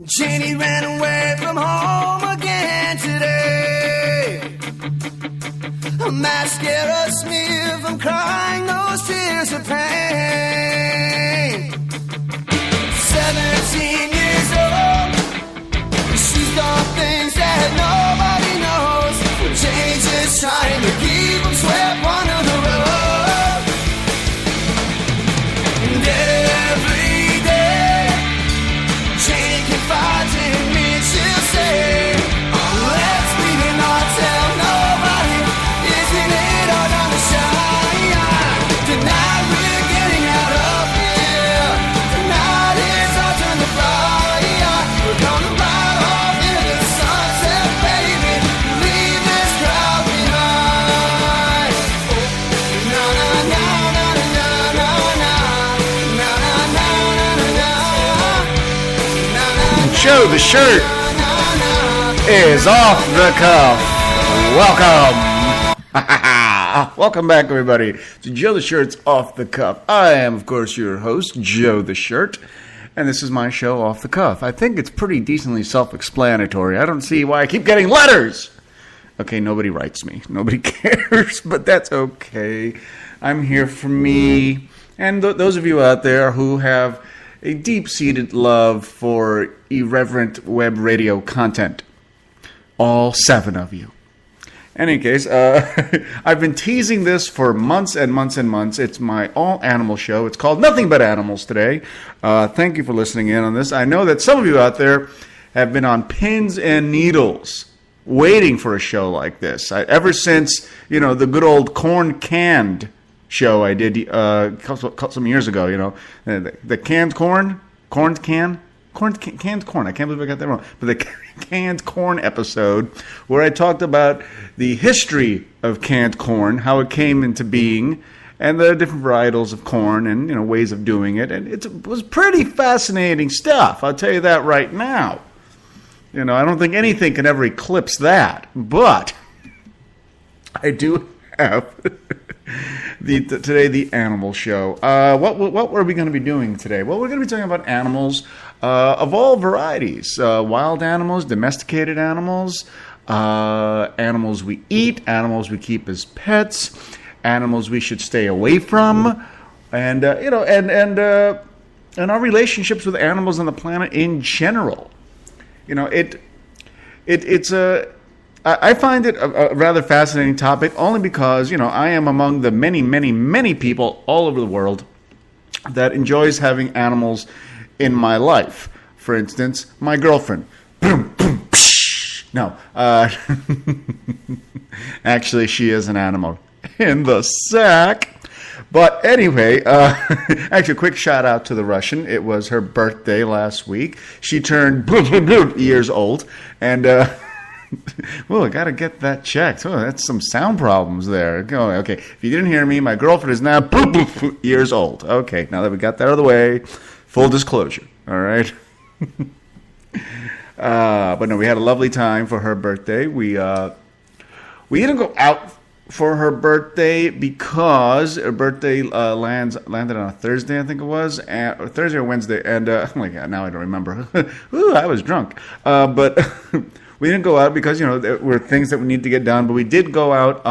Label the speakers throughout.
Speaker 1: Janie ran away from home again today. A mascara smear from crying those tears of pain. 17 years old, she's done things that nobody knows. Janie's just trying to keep them swept under the rug. And every day, Janie confides in me, she'll say, let's meet and not tell nobody. Isn't it all gonna shine? Tonight we're getting out of here. Tonight it's our turn to fly. We're gonna ride off into the sunset, baby. Leave this crowd behind. Na na na na na na na na na na na na.
Speaker 2: Joe the Shirt is off the cuff. Welcome. Welcome back, everybody, to Joe the Shirt's Off the Cuff. I am, of course, your host, Joe the Shirt, and this is my show, Off the Cuff. I think it's pretty decently self-explanatory. I don't see why I keep getting letters. Okay, nobody writes me. Nobody cares, but that's okay. I'm here for me and those of you out there who have a deep-seated love for irreverent web radio content. All 7 of you. In any case, I've been teasing this for months and months and months. It's my all-animal show. It's called Nothing But Animals today. Thank you for listening in on this. I know that some of you out there have been on pins and needles waiting for a show like this. Ever since, the good old Corn Canned show I did some years ago, the canned corn, canned corn. I can't believe I got that wrong. But the canned corn episode where I talked about the history of canned corn, how it came into being, and the different varietals of corn and ways of doing it. And it was pretty fascinating stuff. I'll tell you that right now. I don't think anything can ever eclipse that. But I do have today the animal show. What are we going to be doing today? Well, we're going to be talking about animals of all varieties. Wild animals, domesticated animals, animals we eat, animals we keep as pets, animals we should stay away from, and our relationships with animals on the planet in general. I find it a rather fascinating topic only because, I am among the many, many, many people all over the world that enjoys having animals in my life. For instance, my girlfriend. No. Actually, she is an animal in the sack. But anyway, actually, a quick shout out to the Russian. It was her birthday last week. She turned years old. And, well, I got to get that checked. Oh, that's some sound problems there. Okay, if you didn't hear me, my girlfriend is now years old. Okay, now that we got that out of the way, full disclosure. All right. But no, we had a lovely time for her birthday. We didn't go out for her birthday because her birthday landed on a Thursday, I think it was, or Thursday or Wednesday. And oh my God, now I don't remember. Ooh, I was drunk. But we didn't go out because there were things that we needed to get done. But we did go out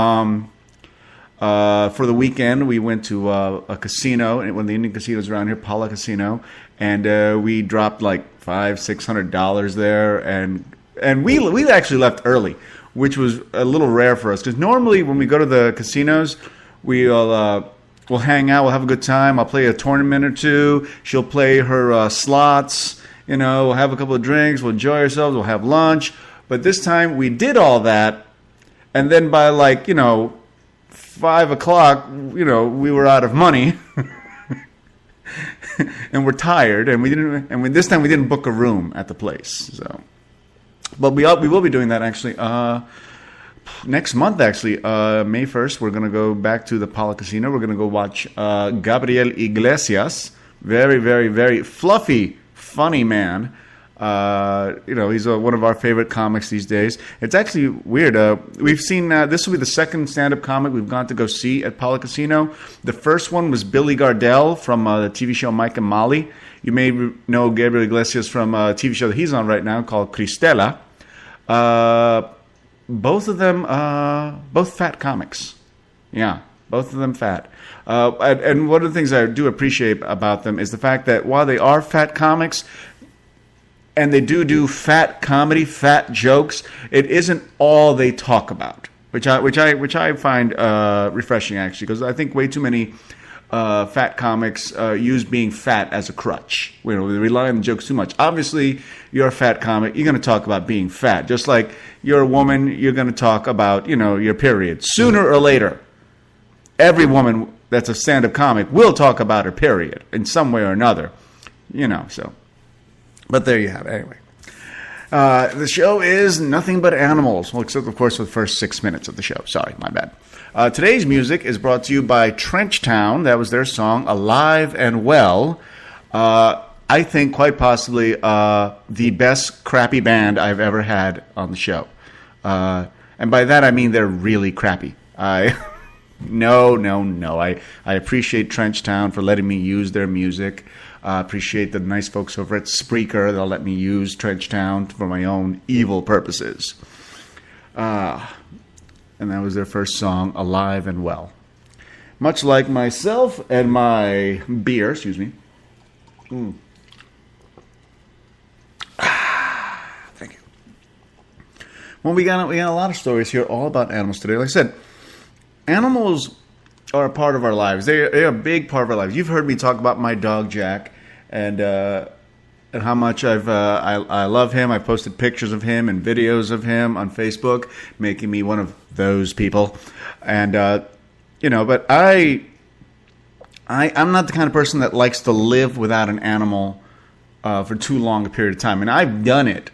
Speaker 2: for the weekend. We went to a casino, one of the Indian casinos around here, Pala Casino, and we dropped like $500-600 there, and we actually left early, which was a little rare for us because normally when we go to the casinos, we'll hang out, we'll have a good time. I'll play a tournament or two. She'll play her slots. We'll have a couple of drinks. We'll enjoy ourselves. We'll have lunch. But this time we did all that, and then by 5 o'clock, we were out of money. And we're tired, and this time we didn't book a room at the place. So, but we will be doing that actually next month. Actually, May 1st, we're gonna go back to the Pala Casino. We're gonna go watch Gabriel Iglesias, very, very, very fluffy, funny man. He's one of our favorite comics these days. It's actually weird. We've seen this will be the second stand-up comic we've gone to go see at Pala Casino. The first one was Billy Gardell from the TV show Mike and Molly. You may know Gabriel Iglesias from a TV show that he's on right now called Cristela. Both of them, both fat comics. Yeah, both of them fat. And one of the things I do appreciate about them is the fact that while they are fat comics, and they do fat comedy, fat jokes, it isn't all they talk about, which I find refreshing, actually, because I think way too many fat comics use being fat as a crutch. You know, they rely on the jokes too much. Obviously, you're a fat comic, you're going to talk about being fat. Just like you're a woman, you're going to talk about, you know, your period. Sooner or later, every woman that's a stand-up comic will talk about her period in some way or another. You know, so... But there you have it. Anyway, the show is nothing but animals. Well, except, of course, for the first 6 minutes of the show. Sorry, my bad. Today's music is brought to you by Trenchtown. That was their song, Alive and Well. I think quite possibly the best crappy band I've ever had on the show. And by that, I mean they're really crappy. No. I appreciate Trenchtown for letting me use their music. I appreciate the nice folks over at Spreaker that'll let me use Trenchtown for my own evil purposes. And that was their first song, Alive and Well. Much like myself and my beer, excuse me. Thank you. Well, we got a lot of stories here all about animals today. Like I said, animals are a part of our lives. They're a big part of our lives. You've heard me talk about my dog Jack, and how much I love him. I've posted pictures of him and videos of him on Facebook, making me one of those people. And but I'm not the kind of person that likes to live without an animal for too long a period of time. And I've done it.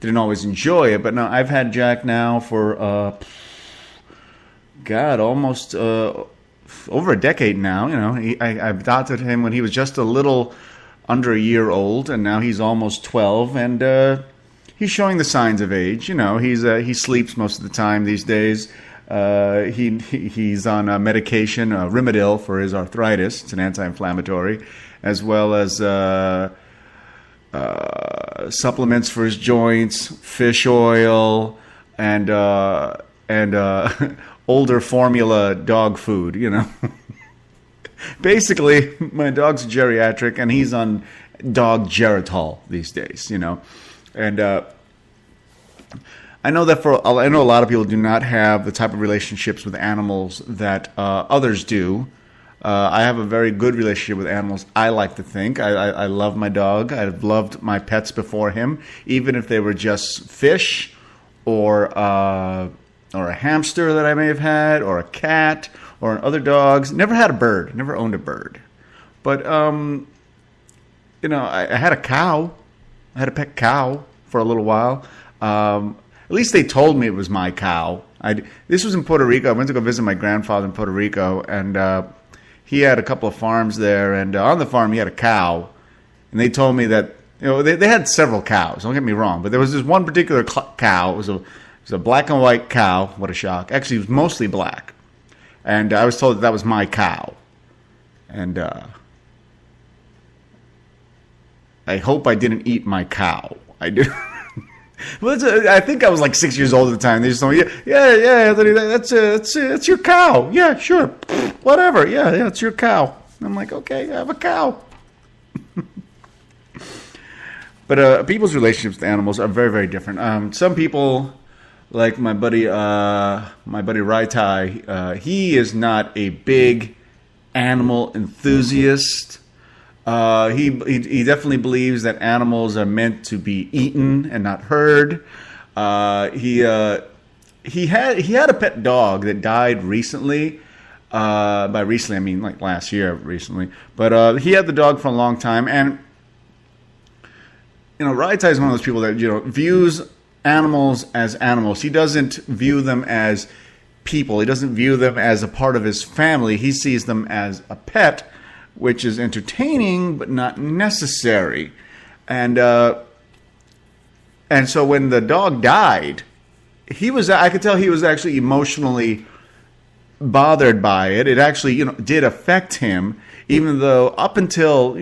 Speaker 2: Didn't always enjoy it, but no, I've had Jack now for almost over a decade now. You know, I adopted him when he was just a little under a year old, and now he's almost 12, and he's showing the signs of age. You know, he sleeps most of the time these days. He's on medication, Rimadyl, for his arthritis. It's an anti-inflammatory, as well as supplements for his joints, fish oil, and older formula dog food, you know. Basically, my dog's geriatric, and he's on dog Geritol these days, you know. And I know that I know a lot of people do not have the type of relationships with animals that others do. I have a very good relationship with animals, I like to think. I love my dog. I've loved my pets before him, even if they were just fish or a hamster that I may have had, or a cat, or other dogs. Never had a bird. Never owned a bird. But, I had a cow. I had a pet cow for a little while. At least they told me it was my cow. This was in Puerto Rico. I went to go visit my grandfather in Puerto Rico, and he had a couple of farms there. And on the farm, he had a cow. And they told me that, they had several cows. Don't get me wrong. But there was this one particular cow. It was a black and white cow. What a shock. Actually, it was mostly black. And I was told that was my cow. And I hope I didn't eat my cow. I did. Well, I think I was like 6 years old at the time. They just told me, yeah, that's your cow. Yeah, sure. Whatever. Yeah, it's your cow. I'm like, okay, I have a cow. But people's relationships with animals are very, very different. Some people... Like my buddy Raitai, he is not a big animal enthusiast. He definitely believes that animals are meant to be eaten and not heard. He had a pet dog that died recently. By recently, I mean like last year recently. But he had the dog for a long time, and Raitai is one of those people that views animals as animals. He doesn't view them as people. He doesn't view them as a part of his family. He sees them as a pet, which is entertaining but not necessary. And so when the dog died, I could tell he was actually emotionally bothered by it. It actually, did affect him, even though up until,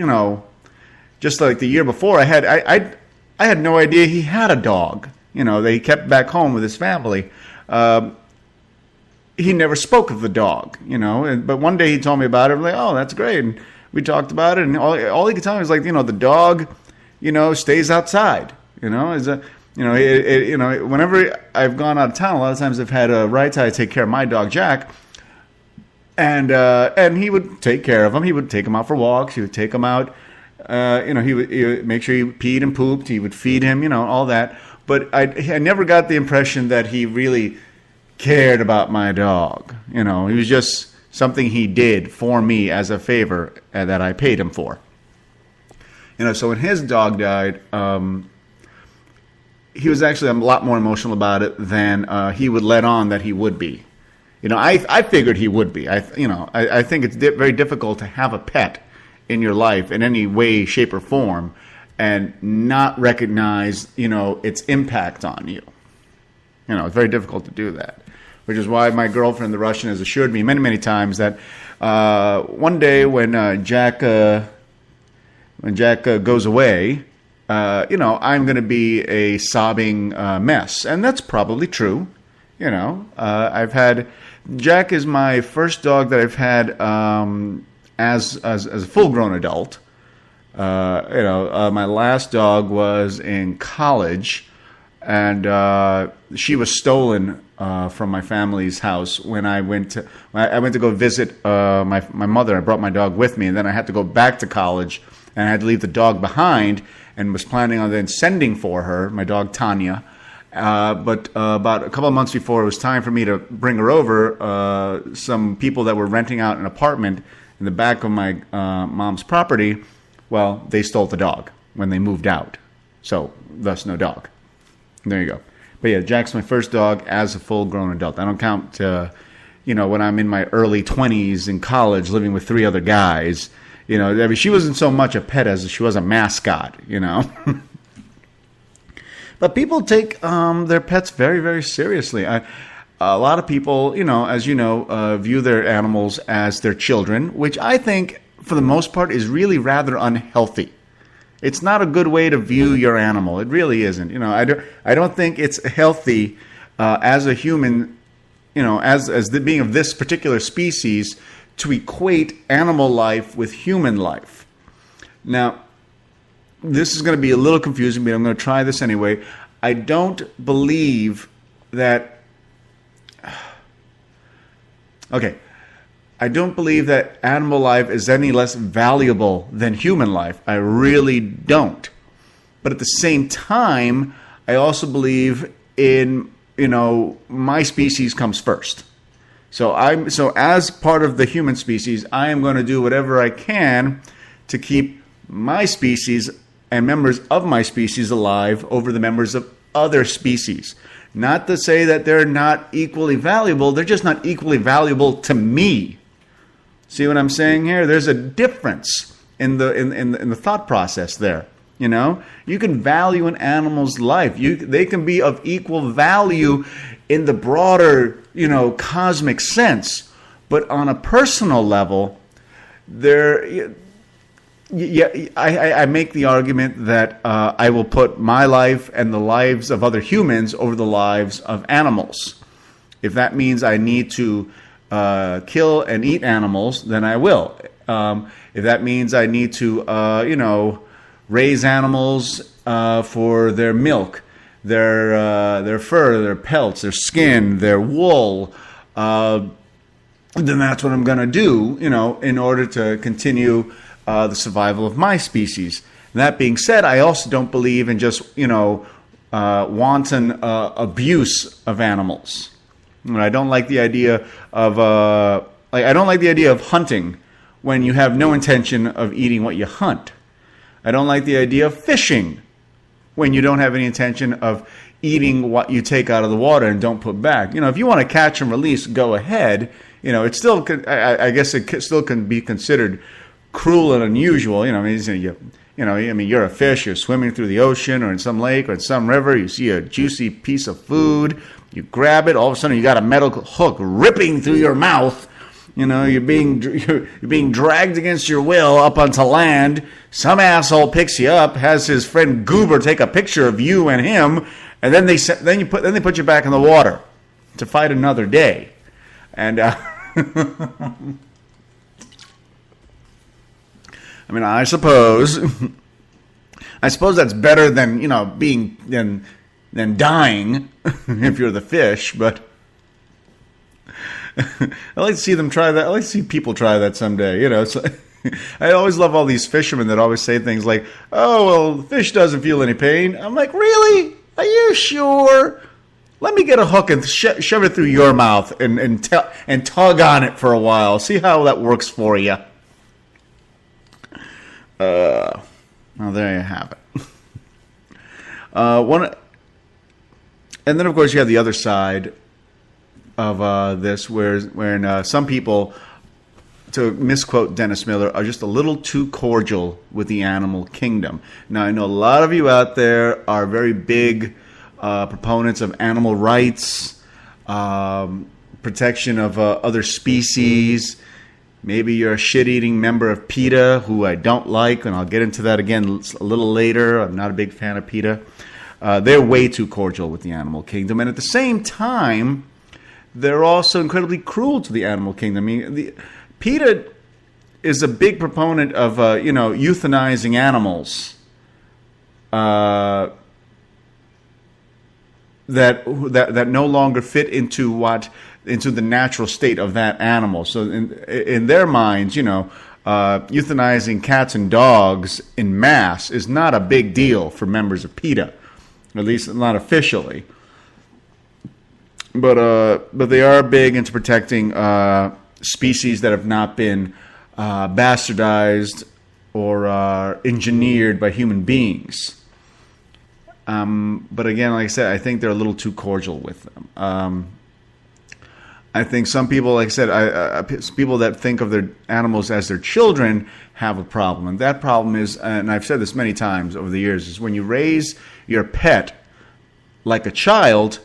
Speaker 2: just like the year before, I had no idea he had a dog. They kept back home with his family. He never spoke of the dog, but one day he told me about it. I'm like, oh, that's great. And we talked about it, and all he could tell me was like, the dog, stays outside. Whenever I've gone out of town, a lot of times I've had a right to take care of my dog Jack, and he would take care of him. He would take him out for walks. He would take him out. He would make sure he peed and pooped. He would feed him, all that. But I never got the impression that he really cared about my dog. He was just something he did for me as a favor that I paid him for. So when his dog died, he was actually a lot more emotional about it than he would let on that he would be. I figured he would be. I think it's very difficult to have a pet in your life in any way, shape, or form and not recognize, its impact on you. It's very difficult to do that, which is why my girlfriend, the Russian, has assured me many, many times that one day when Jack goes away, I'm going to be a sobbing mess. And that's probably true. Jack is my first dog that I've had as a full-grown adult. My last dog was in college, and she was stolen from my family's house when I went to go visit my mother. I brought my dog with me, and then I had to go back to college, and I had to leave the dog behind, and was planning on then sending for her, my dog Tanya. But about a couple of months before it was time for me to bring her over, some people that were renting out an apartment in the back of my mom's property, well, they stole the dog when they moved out. So, thus no dog. There you go. But yeah, Jack's my first dog as a full-grown adult. I don't count, when I'm in my early 20s in college living with 3 other guys. She wasn't so much a pet as she was a mascot, But people take their pets very, very seriously. A lot of people, as view their animals as their children, which I think, for the most part, is really rather unhealthy. It's not a good way to view your animal. It really isn't. I don't think it's healthy as a human, as the being of this particular species, to equate animal life with human life. Now, this is going to be a little confusing, but I'm going to try this anyway. I don't believe that... Okay. I don't believe that animal life is any less valuable than human life. I really don't. But at the same time, I also believe in, my species comes first. So as part of the human species, I am going to do whatever I can to keep my species and members of my species alive over the members of other species. Not to say that they're not equally valuable, they're just not equally valuable to me. See what I'm saying here? There's a difference in the thought process there. You can value an animal's life. They can be of equal value in the broader, cosmic sense, but on a personal level, I make the argument that I will put my life and the lives of other humans over the lives of animals. If that means I need to kill and eat animals, then I will. If that means I need to, raise animals for their milk, their fur, their pelts, their skin, their wool, then that's what I'm going to do, in order to continue the survival of my species. And that being said, I also don't believe in just, wanton abuse of animals. I don't like the idea of hunting when you have no intention of eating what you hunt. I don't like the idea of fishing when you don't have any intention of eating what you take out of the water and don't put back. If you want to catch and release, go ahead. It still could, I guess it still can be considered cruel and unusual. You're a fish, you're swimming through the ocean or in some lake or in some river, you see a juicy piece of food, you grab it, all of a sudden you got a metal hook ripping through your mouth, You know, you're being dragged against your will up onto land. Some asshole picks you up, has his friend Goober take a picture of you and him, and then they put you back in the water to fight another day. And I mean, I suppose that's better than, you know, being than dying if you're the fish, but I like to see them try that. I like to see people try that someday. You know, so I always love all these fishermen that always say things like, "Oh, well, the fish doesn't feel any pain." I'm like, really? Are you sure? Let me get a hook and shove it through your mouth and tug on it for a while. See how that works for you. Well, there you have it. And then, of course, you have the other side of this, where some people, to misquote Dennis Miller, are just a little too cordial with the animal kingdom. Now, I know a lot of you out there are very big proponents of animal rights, protection of other species. Maybe you're a shit-eating member of PETA, who I don't like, and I'll get into that again a little later. I'm not a big fan of PETA. They're way too cordial with the animal kingdom, and at the same time, they're also incredibly cruel to the animal kingdom. I mean, PETA is a big proponent of euthanizing animals that no longer fit into the natural state of that animal. So in their minds, euthanizing cats and dogs in mass is not a big deal for members of PETA, at least not officially. But they are big into protecting species that have not been bastardized or engineered by human beings. But again, like I said, I think they're a little too cordial with them. I think some people, like I said, people that think of their animals as their children have a problem. And that problem is, and I've said this many times over the years, is when you raise your pet like a child,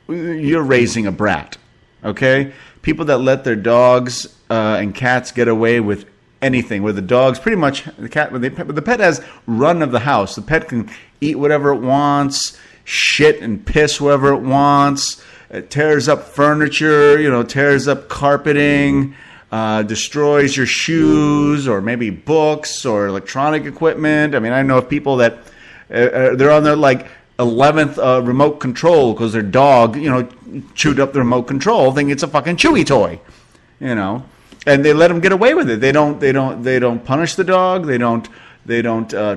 Speaker 2: you're raising a brat. Okay? People that let their dogs and cats get away with anything, where the dog's pretty much, the pet has run of the house. The pet can eat whatever it wants, shit and piss wherever it wants. It tears up furniture, tears up carpeting, destroys your shoes or maybe books or electronic equipment. I mean, I know of people that they're on their 11th remote control because their dog, chewed up the remote control, thinking it's a fucking Chewy toy, and they let them get away with it. They don't punish the dog. They don't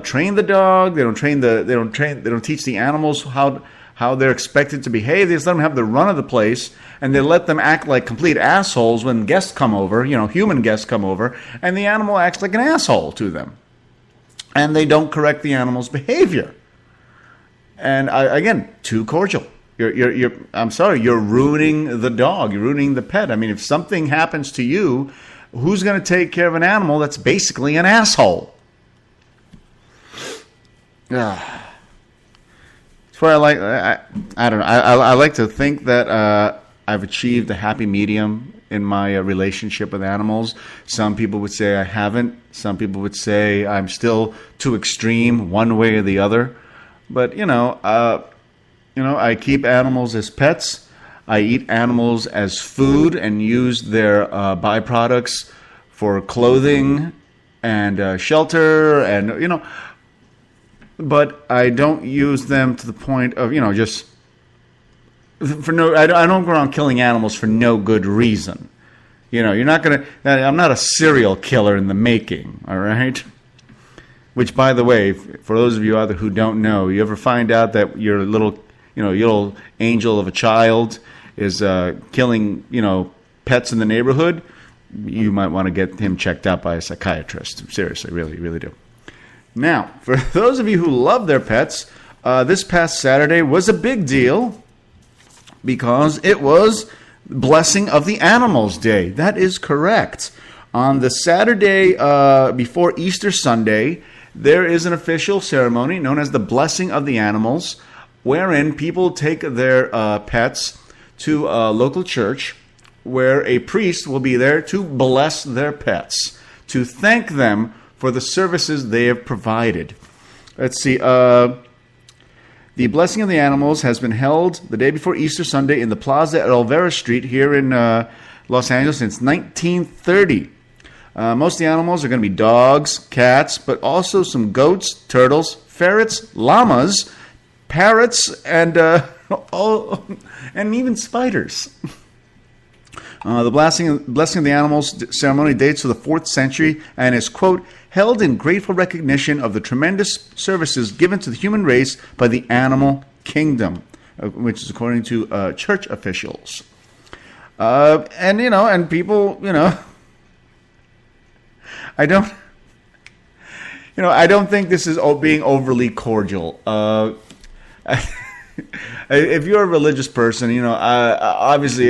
Speaker 2: train the dog. They don't teach the animals how they're expected to behave. They just let them have the run of the place, and they let them act like complete assholes when guests come over, human guests come over, and the animal acts like an asshole to them. And they don't correct the animal's behavior. And again, too cordial. I'm sorry, you're ruining the dog. You're ruining the pet. I mean, if something happens to you, who's going to take care of an animal that's basically an asshole? Where I don't know. I like to think that I've achieved a happy medium in my relationship with animals. Some people would say I haven't. Some people would say I'm still too extreme, one way or the other. But I keep animals as pets. I eat animals as food and use their byproducts for clothing and shelter and But I don't use them to the point of, just for no. I don't go around killing animals for no good reason. You're not gonna. I'm not a serial killer in the making. All right. Which, by the way, for those of you out there who don't know, you ever find out that your little angel of a child is killing, pets in the neighborhood, you might want to get him checked out by a psychiatrist. Seriously, really, really do. Now, for those of you who love their pets, this past Saturday was a big deal because it was Blessing of the Animals Day. That is correct. On the Saturday before Easter Sunday, there is an official ceremony known as the Blessing of the Animals, wherein people take their pets to a local church where a priest will be there to bless their pets, to thank them for the services they have provided. Let's see. The blessing of the animals has been held the day before Easter Sunday in the Plaza at Olvera Street here in Los Angeles since 1930. Most of the animals are going to be dogs, cats, but also some goats, turtles, ferrets, llamas, parrots, and even spiders. The blessing of the animals ceremony dates to the 4th century and is, quote, held in grateful recognition of the tremendous services given to the human race by the animal kingdom, which is according to church officials. And people, I don't think this is being overly cordial. If you're a religious person, obviously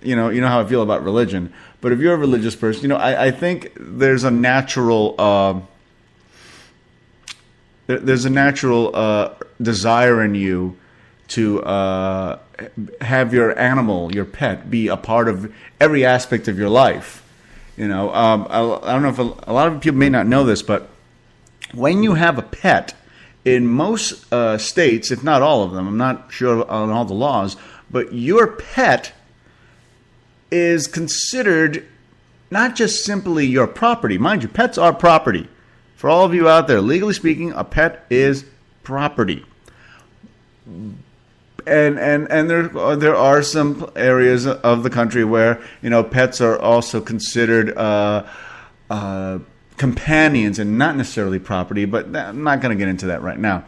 Speaker 2: you know how I feel about religion. But if you're a religious person, I think there's a natural desire in you to have your animal, your pet, be a part of every aspect of your life. I don't know if a lot of people may not know this, but when you have a pet, in most states, if not all of them, I'm not sure on all the laws, but your pet is considered not just simply your property. Mind you, pets are property. For all of you out there, legally speaking, a pet is property. And there are some areas of the country where pets are also considered companions and not necessarily property. But I'm not going to get into that right now.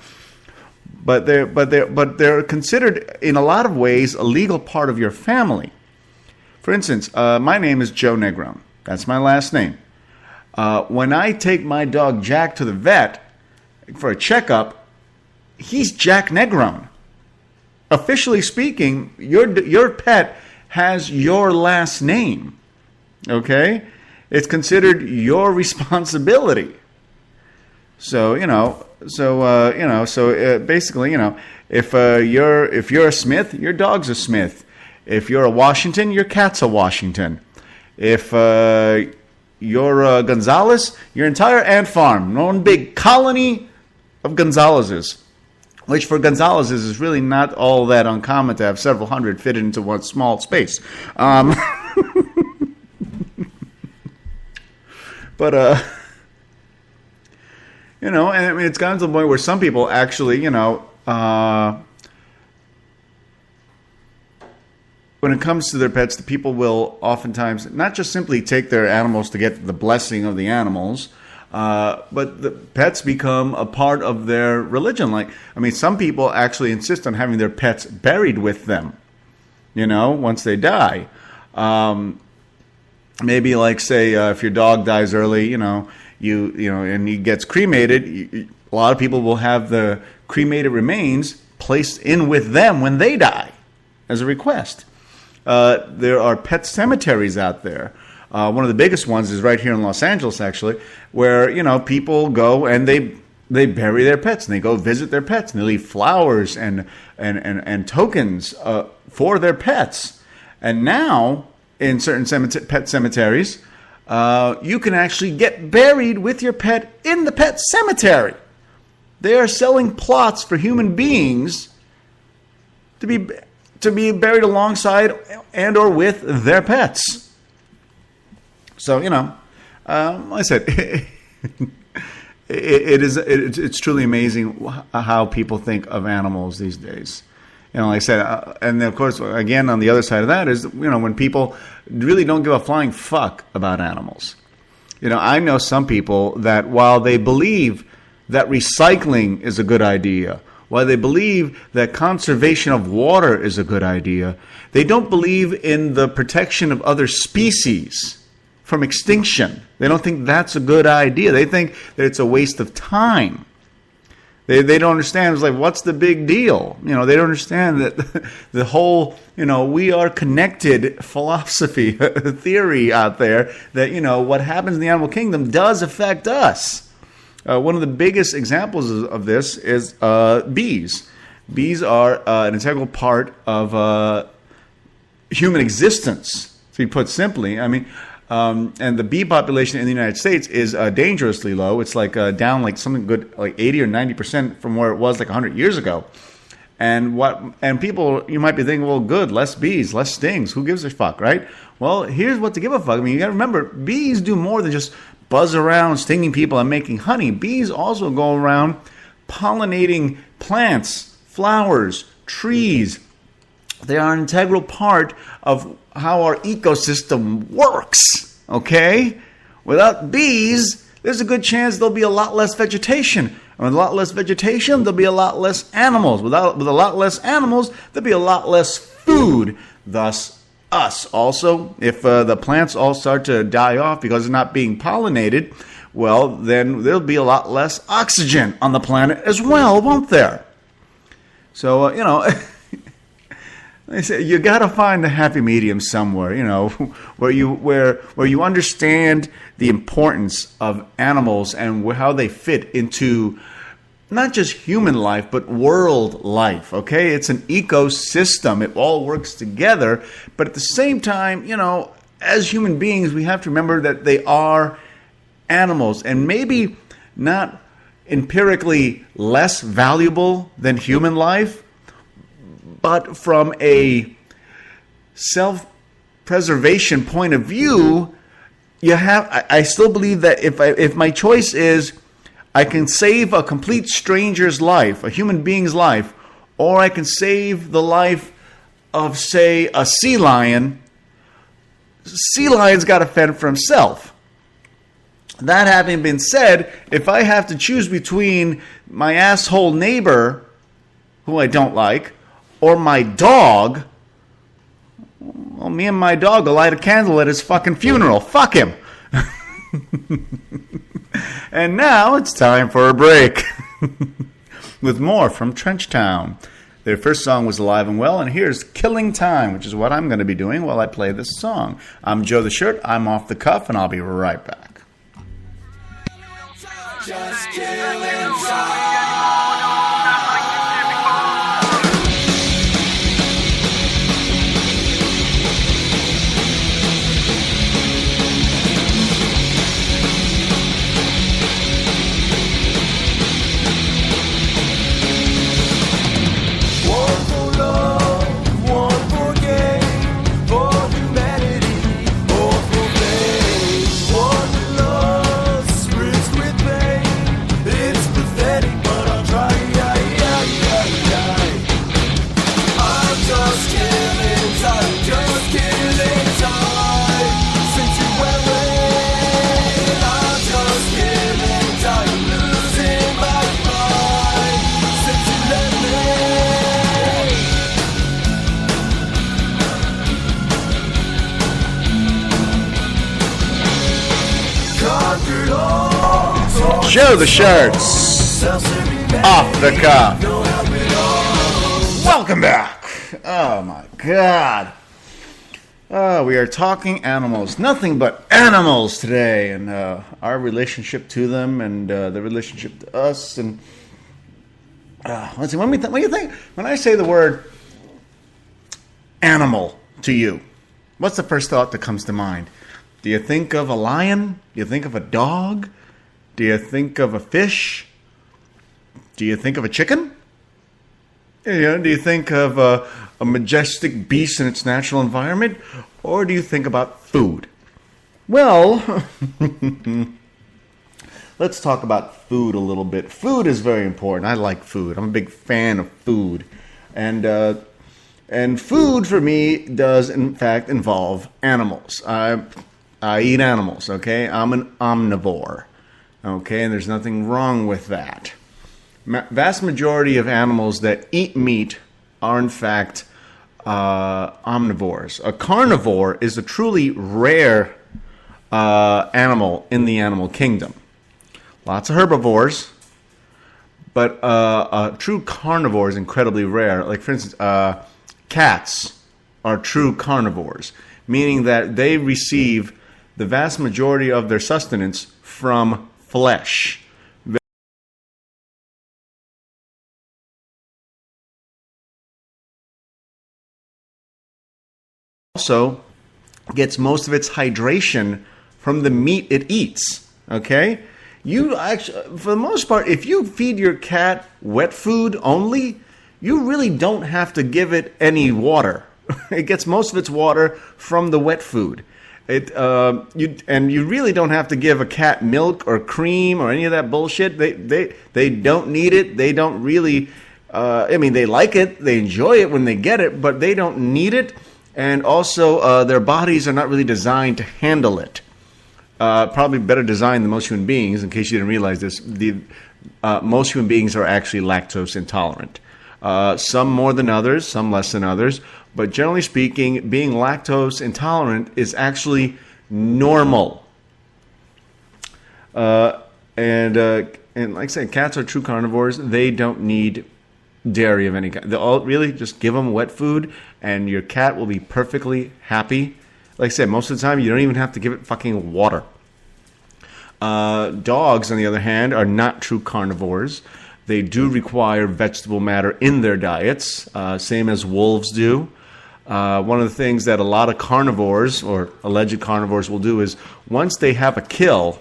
Speaker 2: But they're considered in a lot of ways a legal part of your family. For instance, my name is Joe Negron. That's my last name. When I take my dog Jack to the vet for a checkup, he's Jack Negron. Officially speaking, your pet has your last name. Okay? It's considered your responsibility. So, basically, if you're a Smith, your dog's a Smith. If you're a Washington, your cat's a Washington. If you're Gonzalez, your entire ant farm, one big colony of Gonzalezes, which for Gonzalezes is really not all that uncommon to have several hundred fitted into one small space. But, and I mean, it's gotten to the point where some people actually, when it comes to their pets, the people will oftentimes not just simply take their animals to get the blessing of the animals, but the pets become a part of their religion. Some people actually insist on having their pets buried with them, once they die. Maybe if your dog dies early, and he gets cremated, a lot of people will have the cremated remains placed in with them when they die as a request. There are pet cemeteries out there. One of the biggest ones is right here in Los Angeles, actually, where, people go and they bury their pets, and they go visit their pets, and they leave flowers and tokens for their pets. And now, in certain pet cemeteries, you can actually get buried with your pet in the pet cemetery. They are selling plots for human beings to be buried alongside and or with their pets. So, like I said, it's truly amazing how people think of animals these days. Like I said, and of course, again, on the other side of that is, when people really don't give a flying fuck about animals. I know some people that while they believe that recycling is a good idea, while they believe that conservation of water is a good idea, they don't believe in the protection of other species from extinction. They don't think that's a good idea. They think that it's a waste of time. They don't understand. It's like, what's the big deal? They don't understand that the whole, we are connected philosophy, theory out there that, what happens in the animal kingdom does affect us. One of the biggest examples of this is bees. Bees are an integral part of human existence, to be put simply. I mean, and the bee population in the United States is dangerously low. It's like down like something good, like 80 or 90% from where it was like 100 years ago. And people, you might be thinking, well, good, less bees, less stings. Who gives a fuck, right? Well, here's what to give a fuck. I mean, you got to remember, bees do more than just buzz around, stinging people and making honey. Bees also go around pollinating plants, flowers, trees. They are an integral part of how our ecosystem works, okay? Without bees, there's a good chance there'll be a lot less vegetation. And with a lot less vegetation, there'll be a lot less animals. With a lot less animals, there'll be a lot less food. Thus, us. Also, if the plants all start to die off because they're not being pollinated, well, then there'll be a lot less oxygen on the planet as well, won't there? So, they say you got to find the happy medium somewhere, where you understand the importance of animals and how they fit into not just human life but world life. Okay, it's an ecosystem; it all works together. But at the same time, as human beings, we have to remember that they are animals, and maybe not empirically less valuable than human life. But from a self-preservation point of view, I still believe that if my choice is I can save a complete stranger's life, a human being's life, or I can save the life of, say, a sea lion's got to fend for himself. That having been said, if I have to choose between my asshole neighbor, who I don't like, or my dog, well, me and my dog will light a candle at his fucking funeral. Fuck him. And now it's time for a break with more from Trenchtown. Their first song was Alive and Well, and here's Killing Time, which is what I'm going to be doing while I play this song. I'm Joe the Shirt. I'm off the cuff, and I'll be right back.
Speaker 1: Just killing time.
Speaker 2: Joe the Shirts, off the cuff. Welcome back. Oh my God. We are talking animals, nothing but animals today, and our relationship to them, and the relationship to us. And let's see. What do you think when I say the word animal to you? What's the first thought that comes to mind? Do you think of a lion? Do you think of a dog? Do you think of a fish? Do you think of a chicken? Do you think of a majestic beast in its natural environment? Or do you think about food? Well, let's talk about food a little bit. Food is very important. I like food. I'm a big fan of food. And food for me does, in fact, involve animals. I eat animals, okay? I'm an omnivore. Okay, and there's nothing wrong with that. Vast majority of animals that eat meat are, in fact, omnivores. A carnivore is a truly rare animal in the animal kingdom. Lots of herbivores, but a true carnivore is incredibly rare. Like, for instance, cats are true carnivores, meaning that they receive the vast majority of their sustenance from flesh. also gets most of its hydration from the meat it eats. Okay? You actually, for the most part, if you feed your cat wet food only, you really don't have to give it any water. It gets most of its water from the wet food. You really don't have to give a cat milk or cream or any of that bullshit. They don't need it. They don't really. They like it. They enjoy it when they get it, but they don't need it. And also, their bodies are not really designed to handle it. Probably better designed than most human beings. In case you didn't realize this, most human beings are actually lactose intolerant. Some more than others, some less than others. But generally speaking, being lactose intolerant is actually normal. And like I said, cats are true carnivores. They don't need dairy of any kind. Really, just give them wet food, and your cat will be perfectly happy. Like I said, most of the time, you don't even have to give it fucking water. Dogs, on the other hand, are not true carnivores. They do require vegetable matter in their diets, same as wolves do. One of the things that a lot of carnivores, or alleged carnivores, will do is once they have a kill,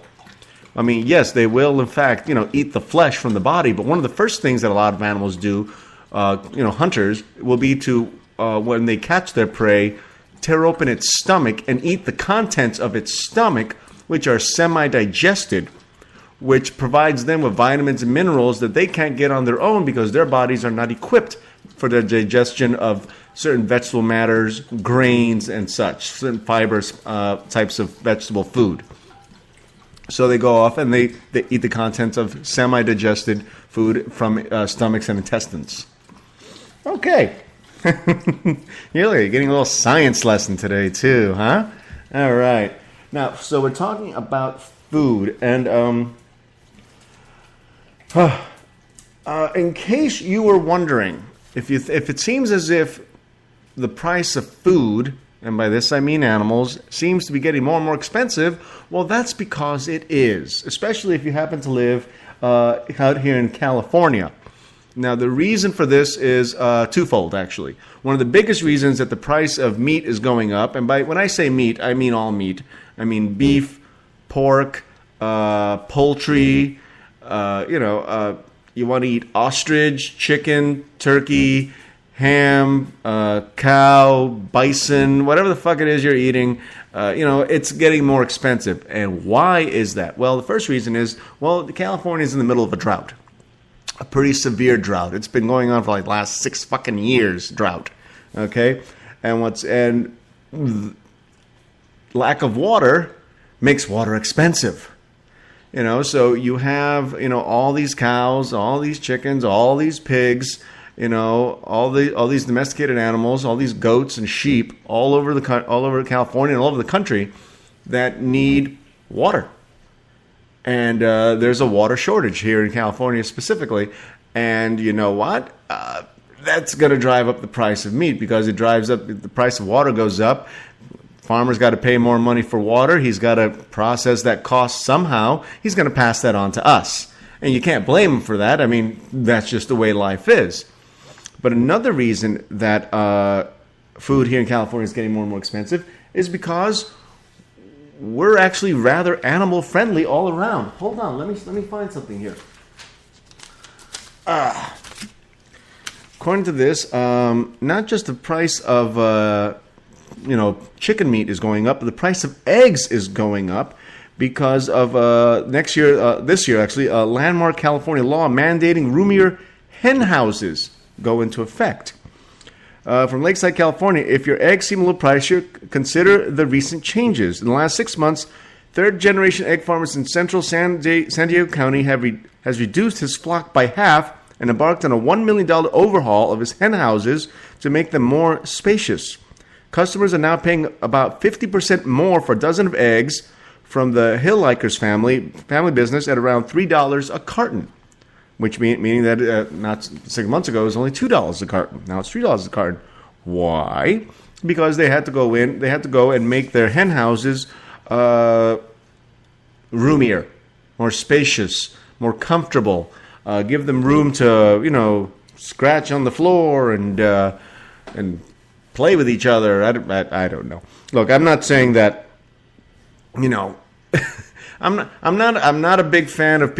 Speaker 2: yes, they will, in fact, eat the flesh from the body, but one of the first things that a lot of animals do, hunters, will be to, when they catch their prey, tear open its stomach and eat the contents of its stomach, which are semi-digested, which provides them with vitamins and minerals that they can't get on their own because their bodies are not equipped for the digestion of certain vegetable matters, grains, and such, certain fibers, types of vegetable food. So they go off and they eat the contents of semi-digested food from stomachs and intestines. Okay. You're getting a little science lesson today too, huh? All right. Now, so we're talking about food, and in case you were wondering, if it seems as if the price of food, and by this I mean animals, seems to be getting more and more expensive, well, that's because it is, especially if you happen to live out here in California. Now, the reason for this is twofold, actually. One of the biggest reasons that the price of meat is going up, and when I say meat, I mean all meat. I mean beef, pork, poultry, you want to eat ostrich, chicken, turkey, ham, cow, bison, whatever the fuck it is you're eating, it's getting more expensive. And why is that? Well, the first reason is, California is in the middle of a drought. A pretty severe drought. It's been going on for like the last 6 fucking years, drought. Okay? And lack of water makes water expensive. So you have, all these cows, all these chickens, all these pigs, all these domesticated animals, all these goats and sheep all over California and all over the country that need water. And there's a water shortage here in California specifically. And you know what? That's going to drive up the price of meat because it drives up the price of water goes up. Farmer's got to pay more money for water. He's got to process that cost somehow. He's going to pass that on to us. And you can't blame him for that. That's just the way life is. But another reason that food here in California is getting more and more expensive is because we're actually rather animal friendly all around. Hold on, let me find something here. According to this, not just the price of chicken meat is going up, but the price of eggs is going up because of this year actually, a landmark California law mandating roomier hen houses go into effect. From Lakeside, California, if your eggs seem a little pricier, consider the recent changes. In the last 6 months, third-generation egg farmers in central San Diego County has reduced his flock by half and embarked on a $1 million overhaul of his hen houses to make them more spacious. Customers are now paying about 50% more for a dozen of eggs from the Hillikers family business at around $3 a carton. Which meaning that not 6 months ago it was only $2 a carton. Now it's $3 a carton. Why? Because they had to go and make their hen houses roomier, more spacious, more comfortable. Give them room to scratch on the floor and play with each other. I don't know. Look, I'm not saying that, I'm not a big fan of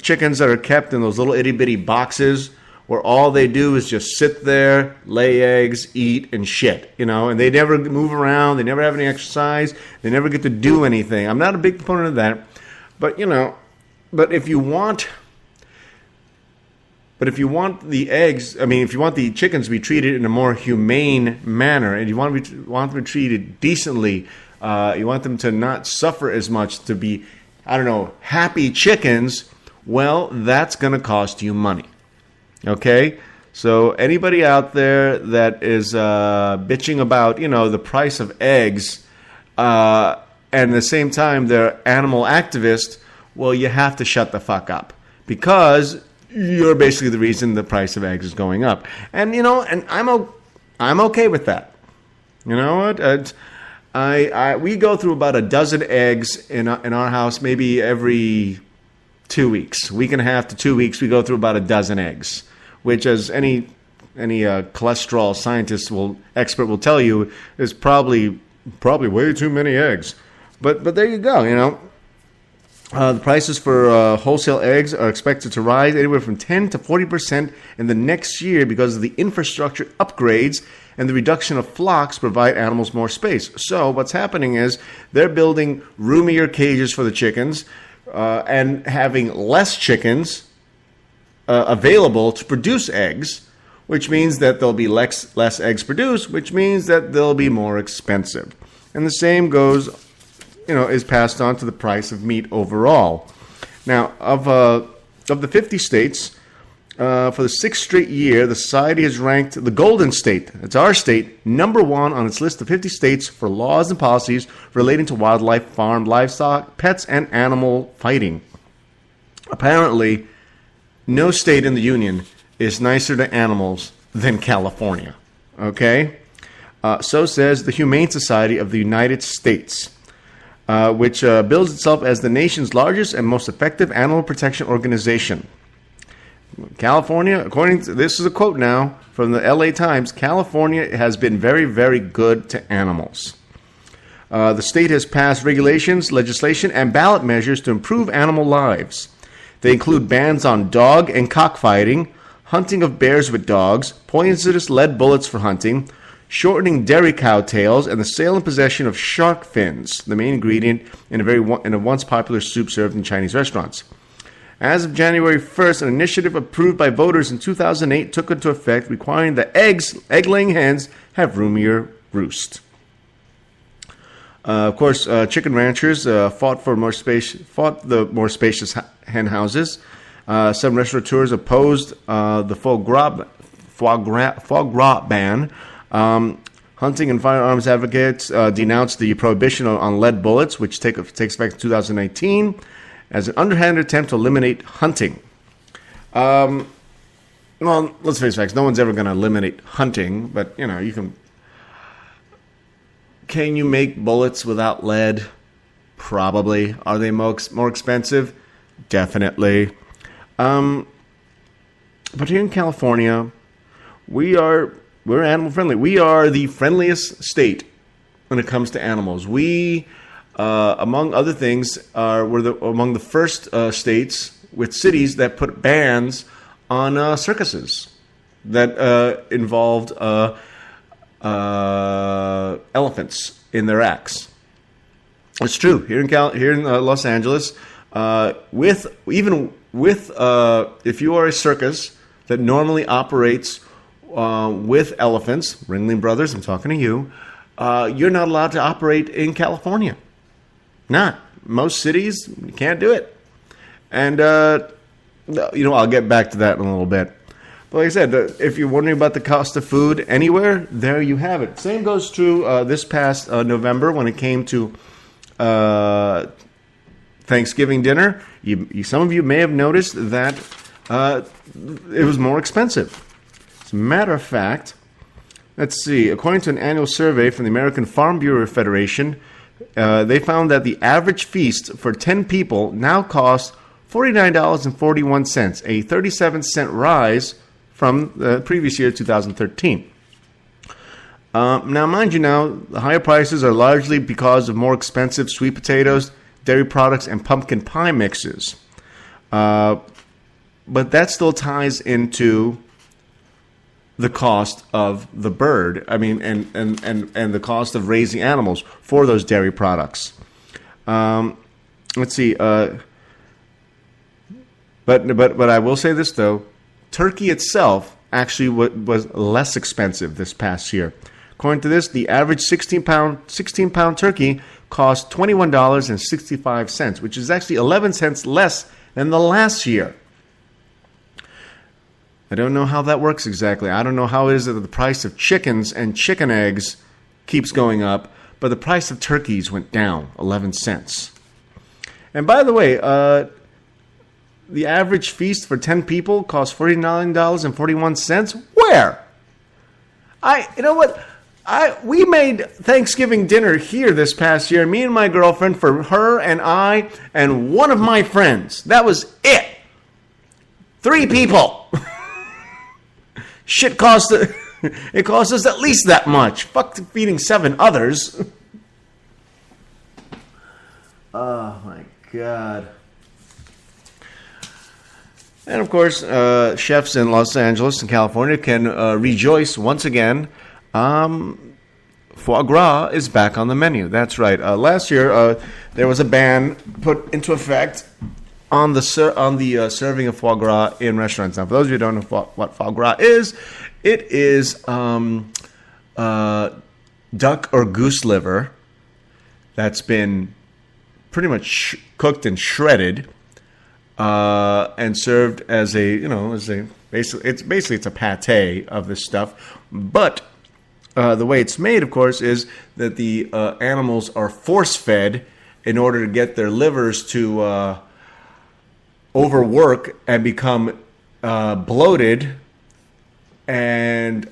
Speaker 2: chickens that are kept in those little itty bitty boxes where all they do is just sit there, lay eggs, eat, and shit, and they never move around, they never have any exercise, they never get to do anything. I'm not a big proponent of that, but if you want the eggs, if you want the chickens to be treated in a more humane manner, and you want them to be treated decently, you want them to not suffer as much, to be, happy chickens, well, that's going to cost you money. Okay? So anybody out there that is bitching about, the price of eggs, and at the same time they're animal activists, well, you have to shut the fuck up. Because you're basically the reason the price of eggs is going up. And, and I'm okay with that. You know what? We go through about a dozen eggs in our house, maybe every 2 weeks. Week and a half to 2 weeks, we go through about a dozen eggs, which, as any cholesterol expert will tell you, is probably way too many eggs. But there you go. The prices for wholesale eggs are expected to rise anywhere from 10 to 40% in the next year because of the infrastructure upgrades and the reduction of flocks provide animals more space. So what's happening is they're building roomier cages for the chickens and having less chickens available to produce eggs, which means that there'll be less eggs produced, which means that they'll be more expensive. And the same goes, is passed on to the price of meat overall. Now, of the 50 states, for the sixth straight year, the Society has ranked the Golden State, that's our state, number one on its list of 50 states for laws and policies relating to wildlife, farmed livestock, pets, and animal fighting. Apparently, no state in the Union is nicer to animals than California. Okay? So says the Humane Society of the United States, which bills itself as the nation's largest and most effective animal protection organization. California, according to this is a quote now from the LA Times, California has been very, very good to animals. The state has passed regulations, legislation, and ballot measures to improve animal lives. They include bans on dog and cockfighting, hunting of bears with dogs, poisonous lead bullets for hunting, shortening dairy cow tails, and the sale and possession of shark fins, the main ingredient in a once popular soup served in Chinese restaurants. As of January 1st, an initiative approved by voters in 2008 took into effect, requiring that egg-laying hens have roomier roost. Of course, chicken ranchers fought the more spacious hen houses. Some restaurateurs opposed the foie gras ban. Hunting and firearms advocates denounced the prohibition on lead bullets, which takes effect in 2019, as an underhanded attempt to eliminate hunting. Well, let's face facts. No one's ever going to eliminate hunting, but, you can... Can you make bullets without lead? Probably. Are they more expensive? Definitely. But here in California, we're animal friendly. We are the friendliest state when it comes to animals. We, among other things, we're among the first states with cities that put bans on circuses that involved elephants in their acts. It's true here in Los Angeles. If you are a circus that normally operates with elephants, Ringling Brothers, I'm talking to you, you're not allowed to operate in California. Not. Most cities, you can't do it. And, I'll get back to that in a little bit. But like I said, if you're wondering about the cost of food anywhere, there you have it. Same goes true this past November when it came to Thanksgiving dinner. Some of you may have noticed that it was more expensive. As a matter of fact, let's see. According to an annual survey from the American Farm Bureau Federation, they found that the average feast for 10 people now costs $49.41, a 37-cent rise from the previous year, 2013. Now, mind you, the higher prices are largely because of more expensive sweet potatoes, dairy products, and pumpkin pie mixes. But that still ties into the cost of the bird. I mean, and the cost of raising animals for those dairy products. Let's see. But I will say this though: turkey itself actually was less expensive this past year. According to this, the average 16-pound turkey cost $21.65, which is actually 11 cents less than the last year. I don't know how that works exactly. I don't know how it is that the price of chickens and chicken eggs keeps going up, but the price of turkeys went down 11 cents. And by the way, the average feast for 10 people costs $49.41. Where? You know what? We made Thanksgiving dinner here this past year, me and my girlfriend, for her and I and one of my friends. That was it. 3 people. Shit cost us at least that much. Fuck feeding 7 others. Oh my God. And of course, chefs in Los Angeles and California can rejoice once again. Foie gras is back on the menu. That's right. Last year, there was a ban put into effect on the serving of foie gras in restaurants. Now, for those of you who don't know what foie gras is, it is duck or goose liver that's been pretty much cooked and shredded and served as basically it's a pate of this stuff, but the way it's made, of course, is that the animals are force-fed in order to get their livers to overwork and become bloated and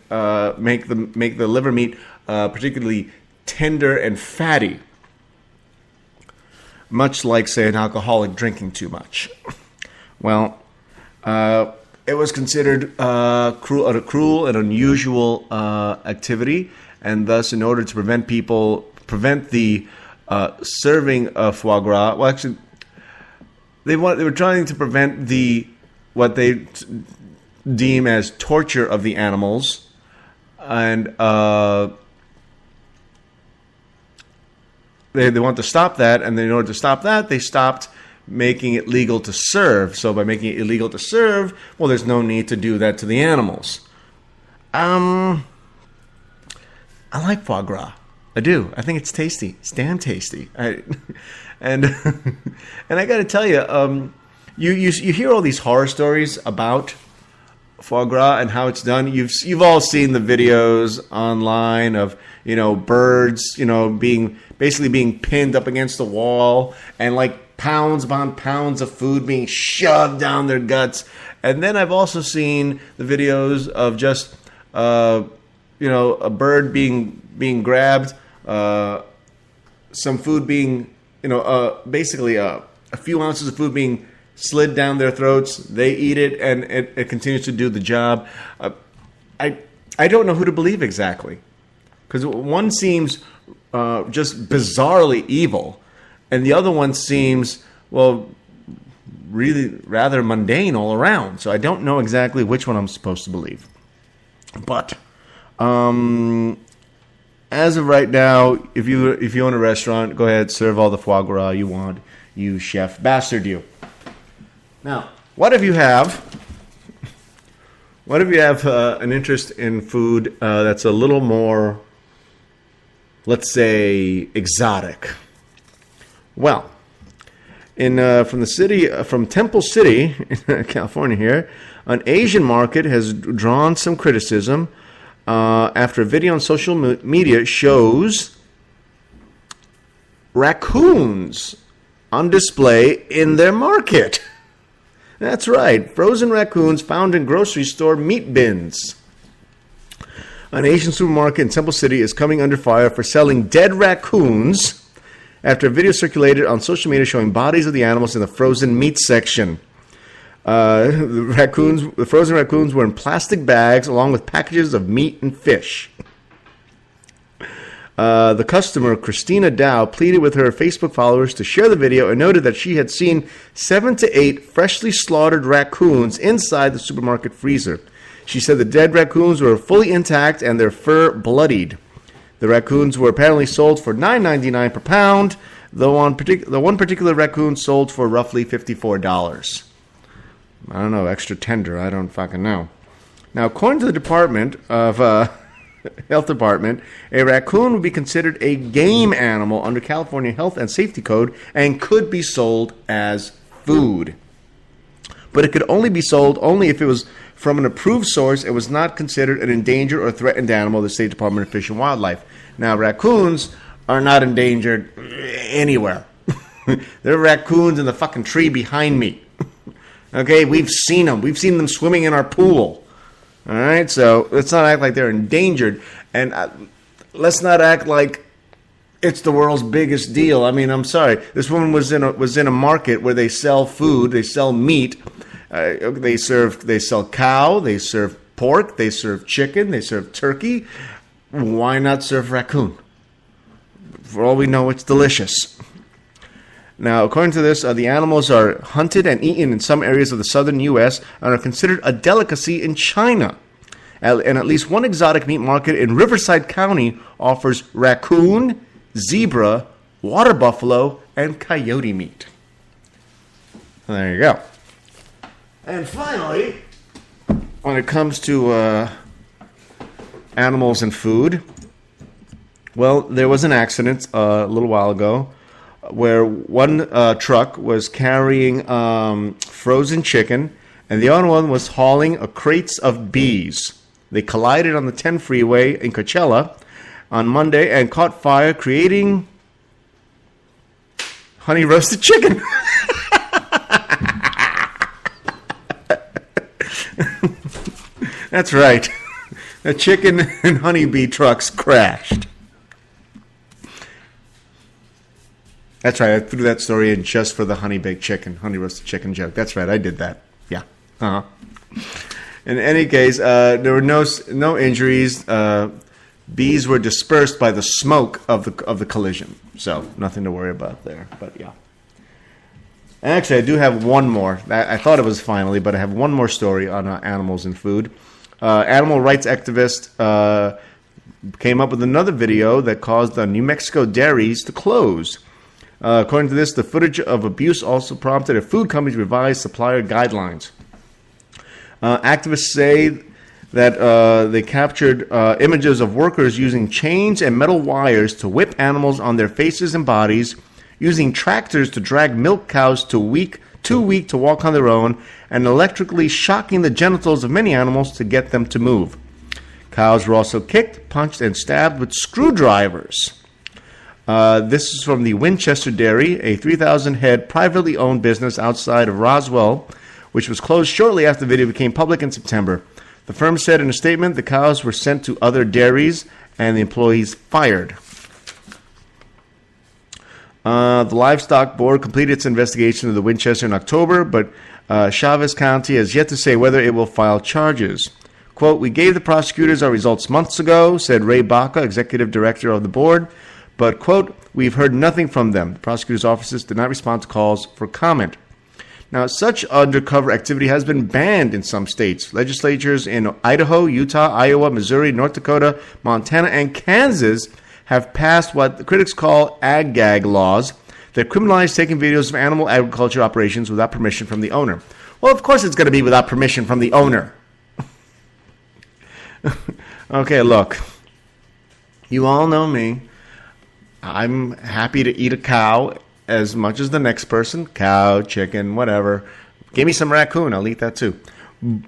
Speaker 2: make the liver meat particularly tender and fatty, much like, say, an alcoholic drinking too much. Well, it was considered a cruel and unusual activity, and thus, in order to prevent the serving of foie gras, well, actually, they were trying to prevent what they deem as torture of the animals, and they want to stop that. And in order to stop that, they stopped making it legal to serve. So by making it illegal to serve, well, there's no need to do that to the animals. I like foie gras. I do. I think it's tasty. It's damn tasty. And I got to tell you, you hear all these horror stories about foie gras and how it's done. You've all seen the videos online of birds being pinned up against the wall and like pounds upon pounds of food being shoved down their guts. And then I've also seen the videos of just a bird being grabbed, some food being basically a few ounces of food being slid down their throats. They eat it, and it continues to do the job. I don't know who to believe exactly, because one seems just bizarrely evil, and the other one seems, well, really rather mundane all around. So I don't know exactly which one I'm supposed to believe. But as of right now, if you own a restaurant, go ahead, serve all the foie gras you want, you chef bastard, you. Now, what if you have an interest in food that's a little more, let's say, exotic? Well, from Temple City, California here, an Asian market has drawn some criticism after a video on social media shows raccoons on display in their market. That's right, frozen raccoons found in grocery store meat bins. An Asian supermarket in Temple City is coming under fire for selling dead raccoons after a video circulated on social media showing bodies of the animals in the frozen meat section. The frozen raccoons were in plastic bags along with packages of meat and fish. The customer, Christina Dow, pleaded with her Facebook followers to share the video and noted that she had seen 7 to 8 freshly slaughtered raccoons inside the supermarket freezer. She said the dead raccoons were fully intact and their fur bloodied. The raccoons were apparently sold for $9.99 per pound, though the one particular raccoon sold for roughly $54. I don't know, extra tender, I don't fucking know. Now, according to the Department of Health Department, a raccoon would be considered a game animal under California Health and Safety Code and could be sold as food. But it could only be sold only if it was from an approved source. It was not considered an endangered or threatened animal of the State Department of Fish and Wildlife. Now, raccoons are not endangered anywhere. There are raccoons in the fucking tree behind me. Okay, we've seen them. We've seen them swimming in our pool. All right, so let's not act like they're endangered, and let's not act like it's the world's biggest deal. I mean, I'm sorry. This woman was in a market where they sell food, they sell meat, they sell cow, they serve pork, they serve chicken, they serve turkey. Why not serve raccoon? For all we know, it's delicious. Now, according to this, the animals are hunted and eaten in some areas of the southern U.S. and are considered a delicacy in China. And at least one exotic meat market in Riverside County offers raccoon, zebra, water buffalo, and coyote meat. There you go. And finally, when it comes to animals and food, well, there was an accident a little while ago where one truck was carrying frozen chicken, and the other one was hauling crates of bees. They collided on the 10 freeway in Coachella on Monday and caught fire, creating honey roasted chicken. That's right. The chicken and honeybee trucks crashed. That's right. I threw that story in just for the honey baked chicken, honey roasted chicken joke. That's right. I did that. Yeah. In any case, there were no injuries. Bees were dispersed by the smoke of the collision, so nothing to worry about there. But yeah. And actually, I do have one more. I thought it was finally, but I have one more story on animals and food. Animal rights activist came up with another video that caused the New Mexico dairies to close. According to this, the footage of abuse also prompted a food company to revise supplier guidelines. Activists say that they captured images of workers using chains and metal wires to whip animals on their faces and bodies, using tractors to drag milk cows too weak to walk on their own, and electrically shocking the genitals of many animals to get them to move. Cows were also kicked, punched, and stabbed with screwdrivers. This is from the Winchester Dairy, a 3,000-head privately owned business outside of Roswell, which was closed shortly after the video became public in September. The firm said in a statement the cows were sent to other dairies and the employees fired. The Livestock Board completed its investigation of the Winchester in October, but Chaves County has yet to say whether it will file charges. Quote, "We gave the prosecutors our results months ago," said Ray Baca, executive director of the board. But, quote, "We've heard nothing from them." The prosecutor's offices did not respond to calls for comment. Now, such undercover activity has been banned in some states. Legislatures in Idaho, Utah, Iowa, Missouri, North Dakota, Montana, and Kansas have passed what the critics call ag-gag laws that criminalize taking videos of animal agriculture operations without permission from the owner. Well, of course it's going to be without permission from the owner. Okay, look. You all know me. I'm happy to eat a cow as much as the next person. Cow, chicken, whatever. Give me some raccoon. I'll eat that too.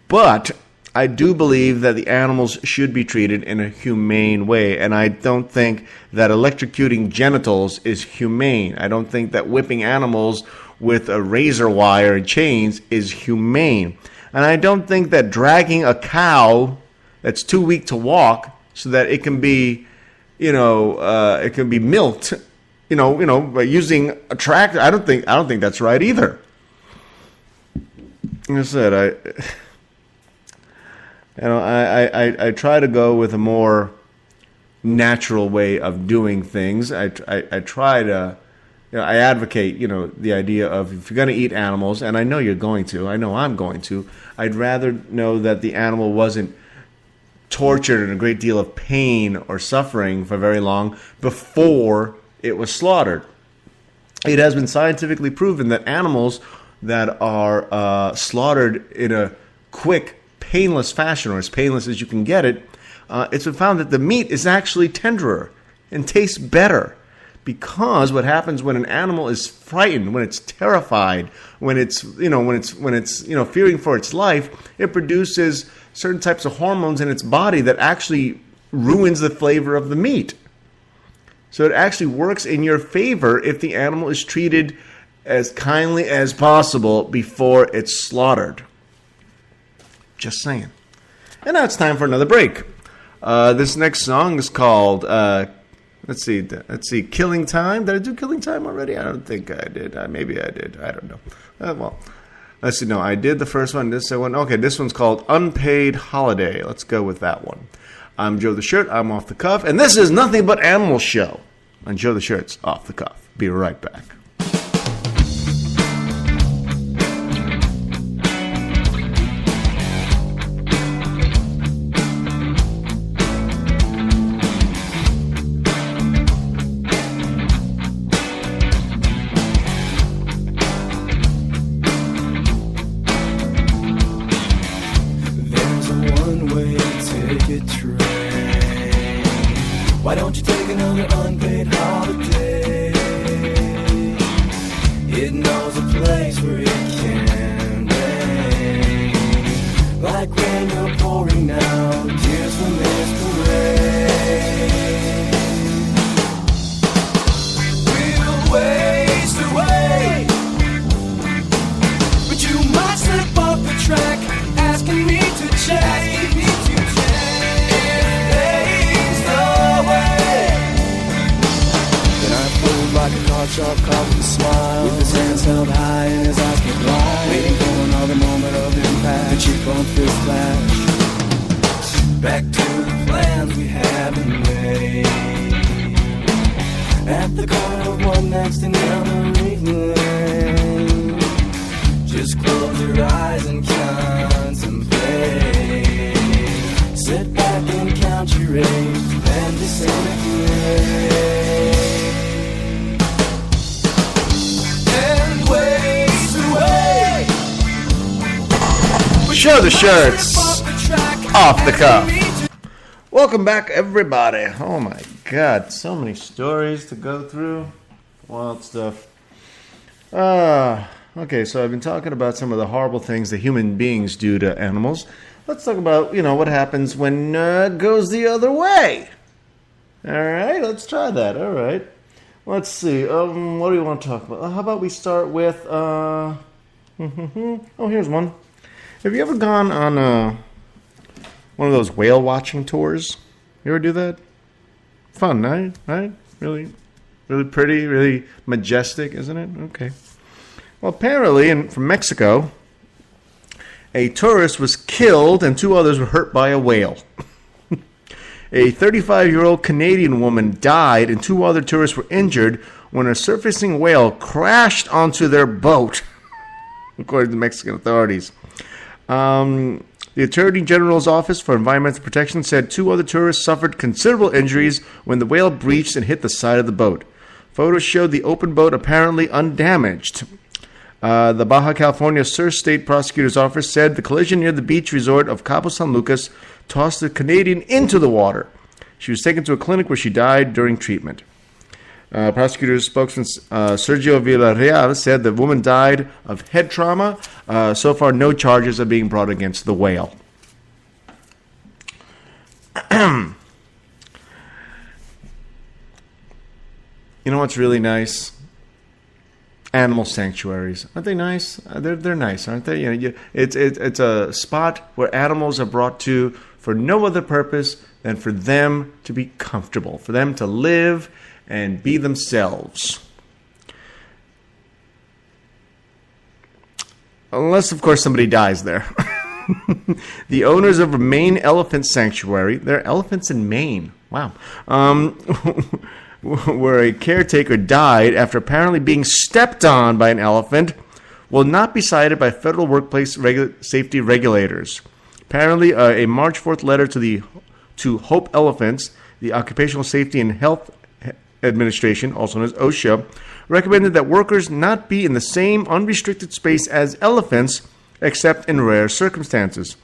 Speaker 2: But I do believe that the animals should be treated in a humane way. And I don't think that electrocuting genitals is humane. I don't think that whipping animals with a razor wire and chains is humane. And I don't think that dragging a cow that's too weak to walk so that it can be, it can be milked, by using a tractor. I don't think that's right either. Like I said, I try to go with a more natural way of doing things. I try to, I advocate, the idea of if you're going to eat animals, and I know you're going to, I know I'm going to, I'd rather know that the animal wasn't tortured in a great deal of pain or suffering for very long before it was slaughtered. It has been scientifically proven that animals that are slaughtered in a quick, painless fashion, or as painless as you can get it, it's been found that the meat is actually tenderer and tastes better, because what happens when an animal is frightened, when it's terrified, when it's fearing for its life, it produces certain types of hormones in its body that actually ruins the flavor of the meat. So it actually works in your favor if the animal is treated as kindly as possible before it's slaughtered. Just saying. And now it's time for another break. This next song is called, let's see, Killing Time. Did I do Killing Time already? I don't think I did. Maybe I did. I don't know. Well, let's see. No, I did the first one. This one. Okay, this one's called Unpaid Holiday. Let's go with that one. I'm Joe the Shirt. I'm Off the Cuff. And this is Nothing But Animal Show on Joe the Shirt's Off the Cuff. Be right back.
Speaker 1: Why don't you take another unpaid holiday? It knows a place where it can rain, like when you're pouring out tears from this parade. We'll waste away, but you might slip off the track, asking me to change. Like a card sharp caught with a smile, with his hands held high and his eyes kept wide, waiting for another moment of impact. The cheek bump fist flash. Back to the plans we had in made, at the corner of one next and Emery Lane. Just close your eyes and contemplate. Sit back and count your age and disintegrate.
Speaker 2: Show the Shirts Off the Cuff. Welcome back, everybody. Oh my God, so many stories to go through. Wild stuff. Okay, so I've been talking about some of the horrible things that human beings do to animals. Let's talk about, what happens when it goes the other way. All right, let's try that. All right. Let's see. What do you want to talk about? How about we start with, oh, here's one. Have you ever gone on one of those whale watching tours? You ever do that? Fun, right? Really pretty, really majestic, isn't it? Okay. Well, apparently, from Mexico, a tourist was killed and two others were hurt by a whale. A 35-year-old Canadian woman died and two other tourists were injured when a surfacing whale crashed onto their boat, according to Mexican authorities. The Attorney General's Office for Environmental Protection said two other tourists suffered considerable injuries when the whale breached and hit the side of the boat. Photos showed the open boat apparently undamaged. The Baja California Sur State Prosecutor's Office said the collision near the beach resort of Cabo San Lucas tossed the Canadian into the water. She was taken to a clinic where she died during treatment. Prosecutor's spokesman Sergio Villarreal said the woman died of head trauma. So far, no charges are being brought against the whale. You know what's really nice? Animal sanctuaries. Aren't they nice? They're nice, aren't they? It's a spot where animals are brought to for no other purpose than for them to be comfortable, for them to live and be themselves. Unless, of course, somebody dies there. The owners of Maine Elephant Sanctuary, they're elephants in Maine.
Speaker 3: Wow. Where a caretaker died after apparently being stepped on by an elephant will not be cited by federal workplace safety regulators. Apparently, a March 4th letter to Hope Elephants, the Occupational Safety and Health Administration, also known as OSHA, recommended that workers not be in the same unrestricted space as elephants, except in rare circumstances.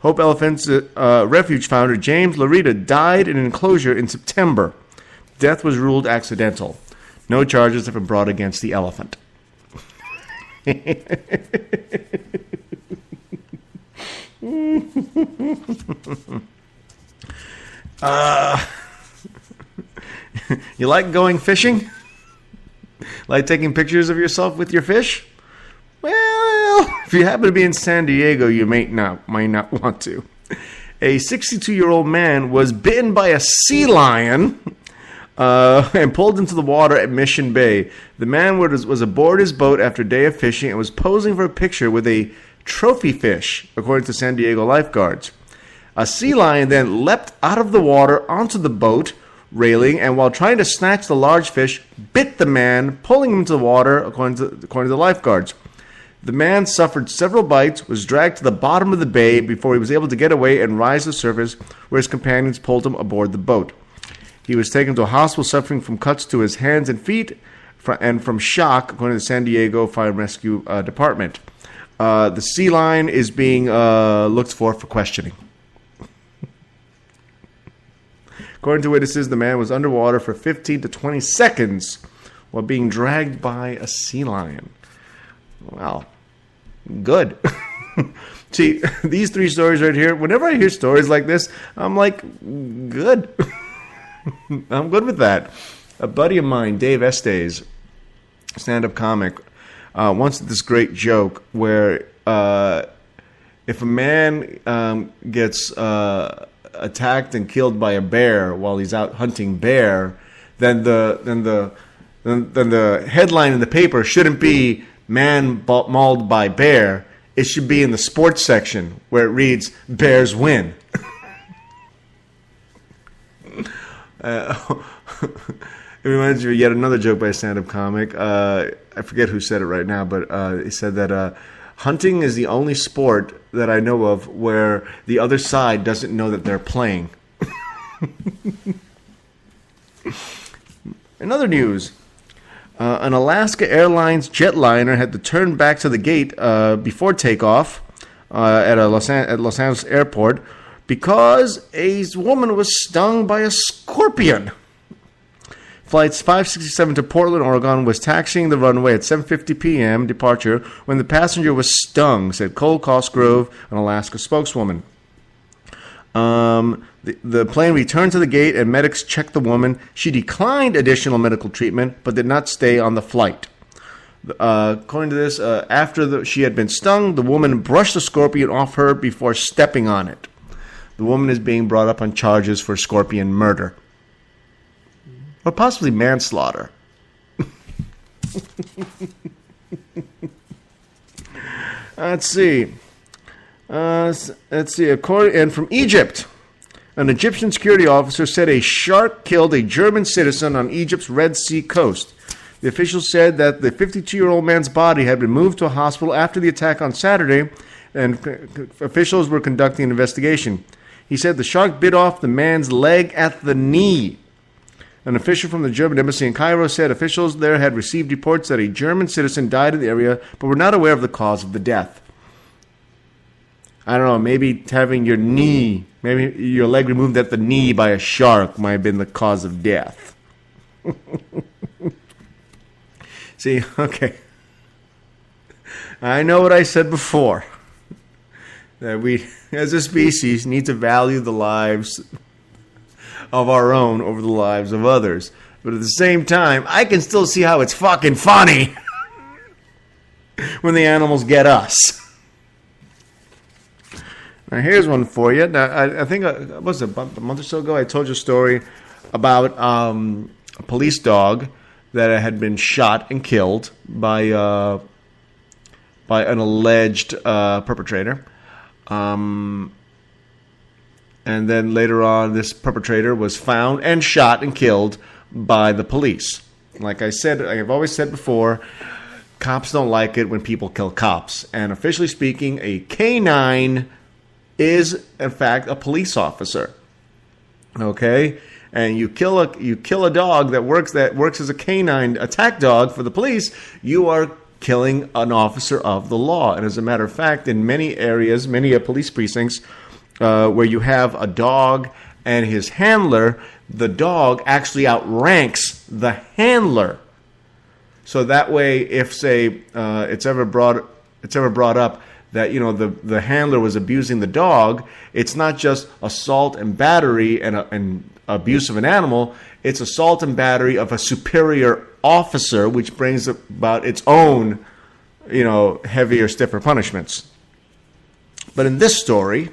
Speaker 3: Hope Elephants Refuge founder James Larita died in an enclosure in September. Death was ruled accidental. No charges have been brought against the elephant. You like going fishing? Like taking pictures of yourself with your fish? Well, if you happen to be in San Diego, you might not want to. A 62-year-old man was bitten by a sea lion and pulled into the water at Mission Bay. The man was aboard his boat after a day of fishing and was posing for a picture with a trophy fish, according to San Diego lifeguards. A sea lion then leapt out of the water onto the boat railing, and while trying to snatch the large fish, bit the man, pulling him into the water, according to the lifeguards. The man suffered several bites, was dragged to the bottom of the bay before he was able to get away and rise to the surface, where his companions pulled him aboard the boat. He was taken to a hospital suffering from cuts to his hands and feet and from shock, according to the San Diego Fire and Rescue Department. The sea lion is being looked for questioning. According to witnesses, the man was underwater for 15 to 20 seconds while being dragged by a sea lion. Wow. Good. See, these three stories right here, whenever I hear stories like this, I'm like, good. I'm good with that. A buddy of mine, Dave Estes, stand-up comic, once did this great joke where if a man gets attacked and killed by a bear while he's out hunting bear, then the headline in the paper shouldn't be "Man mauled by bear." It should be in the sports section where it reads "Bears win." It reminds me of yet another joke by a stand-up comic. I forget who said it right now, but he said that hunting is the only sport that I know of where the other side doesn't know that they're playing. In other news, an Alaska Airlines jetliner had to turn back to the gate before takeoff at Los Angeles airport because a woman was stung by a scorpion. Flights 567 to Portland, Oregon was taxiing the runway at 7:50 p.m. departure when the passenger was stung, said Cole Cosgrove, an Alaska spokeswoman. The plane returned to the gate and medics checked the woman. She declined additional medical treatment but did not stay on the flight. According to this, after she had been stung, the woman brushed the scorpion off her before stepping on it. The woman is being brought up on charges for scorpion murder. Or possibly manslaughter. Let's see. And from Egypt, an Egyptian security officer said a shark killed a German citizen on Egypt's Red Sea coast. The officials said that the 52-year-old man's body had been moved to a hospital after the attack on Saturday, and officials were conducting an investigation. He said the shark bit off the man's leg at the knee. An official from the German embassy in Cairo said officials there had received reports that a German citizen died in the area, but were not aware of the cause of the death. I don't know, maybe having your leg removed at the knee by a shark might have been the cause of death. See, okay. I know what I said before. That we, as a species, need to value the lives of our own over the lives of others. But at the same time, I can still see how it's fucking funny when the animals get us. Now, here's one for you. Now, I think, a month or so ago, I told you a story about a police dog that had been shot and killed by an alleged perpetrator. And And then later on, this perpetrator was found and shot and killed by the police. Like I said, I've always said before, cops don't like it when people kill cops. And officially speaking, a canine is, in fact, a police officer. Okay? And you kill a dog that works as a canine attack dog for the police, you are killing an officer of the law. And as a matter of fact, in many areas, many police precincts, where you have a dog and his handler, the dog actually outranks the handler. So that way, if say it's ever brought up that the handler was abusing the dog, it's not just assault and battery and abuse of an animal. It's assault and battery of a superior officer, which brings about its own heavier, stiffer punishments. But in this story,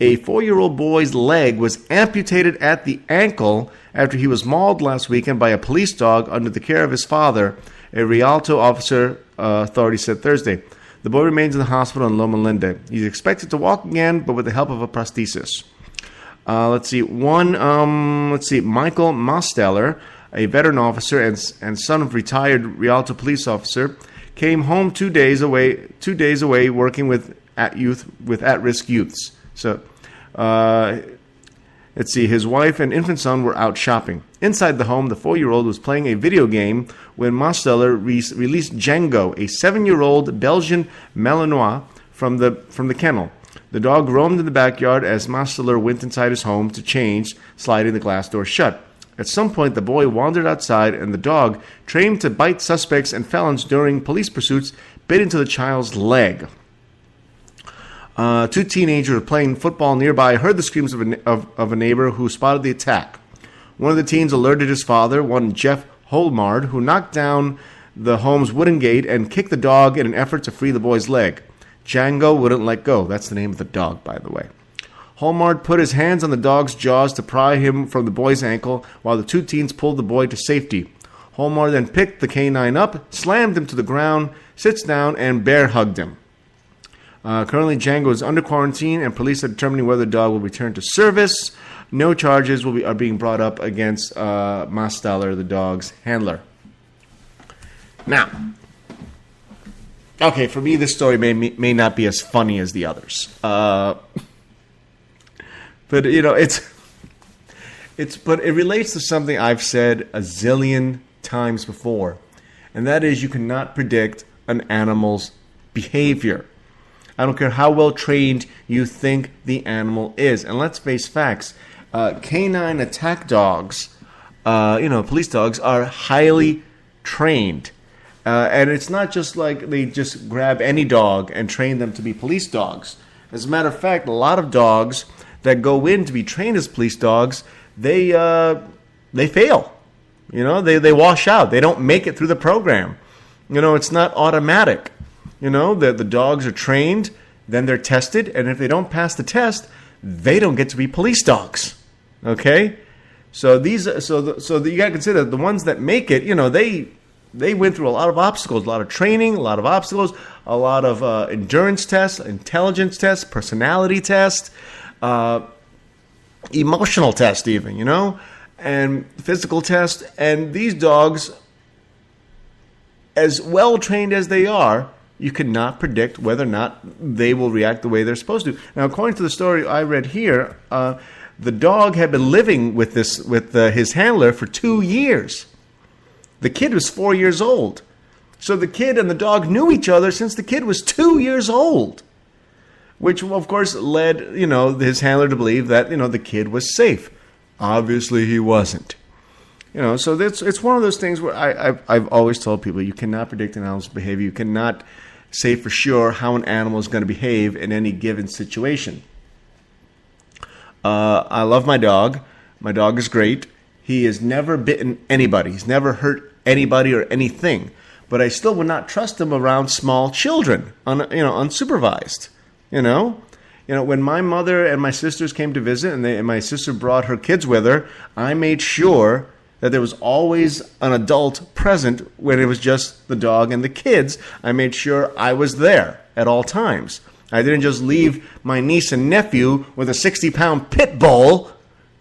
Speaker 3: a 4-year-old boy's leg was amputated at the ankle after he was mauled last weekend by a police dog under the care of his father, a Rialto officer, authorities said Thursday. The boy remains in the hospital in Loma Linda. He's expected to walk again, but with the help of a prosthesis. Michael Mosteller, a veteran officer and son of retired Rialto police officer, came home 2 days away working with at-risk youths. So, his wife and infant son were out shopping. Inside the home, the 4-year-old was playing a video game when Mosteller released Django, a 7-year-old Belgian Malinois, from the kennel. The dog roamed in the backyard as Mosteller went inside his home to change, sliding the glass door shut. At some point, the boy wandered outside, and the dog, trained to bite suspects and felons during police pursuits, bit into the child's leg. 2 teenagers playing football nearby heard the screams of a neighbor who spotted the attack. One of the teens alerted his father, one Jeff Holmard, who knocked down the home's wooden gate and kicked the dog in an effort to free the boy's leg. Django wouldn't let go. That's the name of the dog, by the way. Holmard put his hands on the dog's jaws to pry him from the boy's ankle while the 2 teens pulled the boy to safety. Holmard then picked the canine up, slammed him to the ground, sits down, and bear hugged him. Currently, Django is under quarantine, and police are determining whether the dog will return to service. No charges are being brought up against Mosteller, the dog's handler. Now, okay, for me, this story may not be as funny as the others, but but it relates to something I've said a zillion times before, and that is you cannot predict an animal's behavior. I don't care how well trained you think the animal is. And let's face facts. Canine attack dogs, police dogs, are highly trained. And it's not just like they just grab any dog and train them to be police dogs. As a matter of fact, a lot of dogs that go in to be trained as police dogs, they fail. They wash out. They don't make it through the program. It's not automatic. The dogs are trained, then they're tested, and if they don't pass the test, they don't get to be police dogs. Okay? So you got to consider the ones that make it, they went through a lot of obstacles, a lot of training, a lot of obstacles, a lot of endurance tests, intelligence tests, personality tests, emotional tests even, and physical tests. And these dogs, as well trained as they are, you cannot predict whether or not they will react the way they're supposed to. Now, according to the story I read here, the dog had been living with his handler for 2 years. The kid was 4 years old. So the kid and the dog knew each other since the kid was 2 years old, which, of course, led his handler to believe that the kid was safe. Obviously, he wasn't. So it's one of those things where I've always told people you cannot predict an animal's behavior. You cannot say for sure how an animal is going to behave in any given situation. I love my dog. My dog is great. He has never bitten anybody. He's never hurt anybody or anything. But I still would not trust him around small children, unsupervised. When my mother and my sisters came to visit, and my sister brought her kids with her, I made sure that there was always an adult present when it was just the dog and the kids. I made sure I was there at all times. I didn't just leave my niece and nephew with a 60-pound pit bull,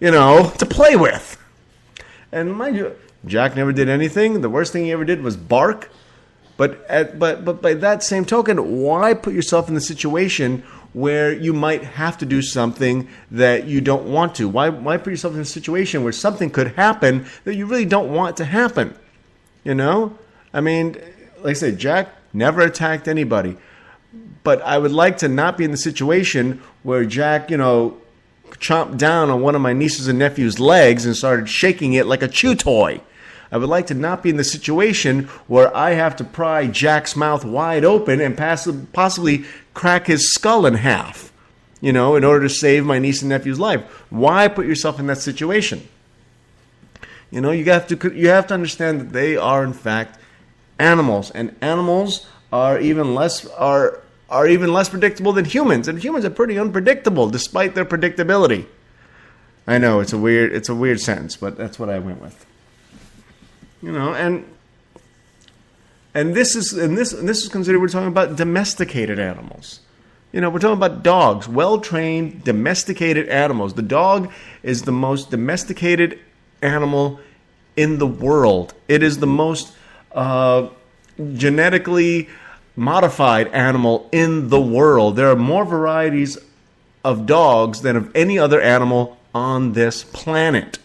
Speaker 3: to play with. And mind you, Jack never did anything. The worst thing he ever did was bark. But by that same token, why put yourself in the situation where you might have to do something that you don't want to? Why put yourself in a situation where something could happen that you really don't want to happen? I mean, like I said, Jack never attacked anybody. But I would like to not be in the situation where Jack, chomped down on one of my nieces and nephew's legs and started shaking it like a chew toy. I would like to not be in the situation where I have to pry Jack's mouth wide open and possibly crack his skull in half, in order to save my niece and nephew's life. Why put yourself in that situation? You have to understand that they are in fact animals, and animals are even less predictable than humans, and humans are pretty unpredictable despite their predictability. I know it's a weird sentence, but that's what I went with. And this is considered, we're talking about domesticated animals. We're talking about dogs, well-trained, domesticated animals. The dog is the most domesticated animal in the world. It is the most genetically modified animal in the world. There are more varieties of dogs than of any other animal on this planet.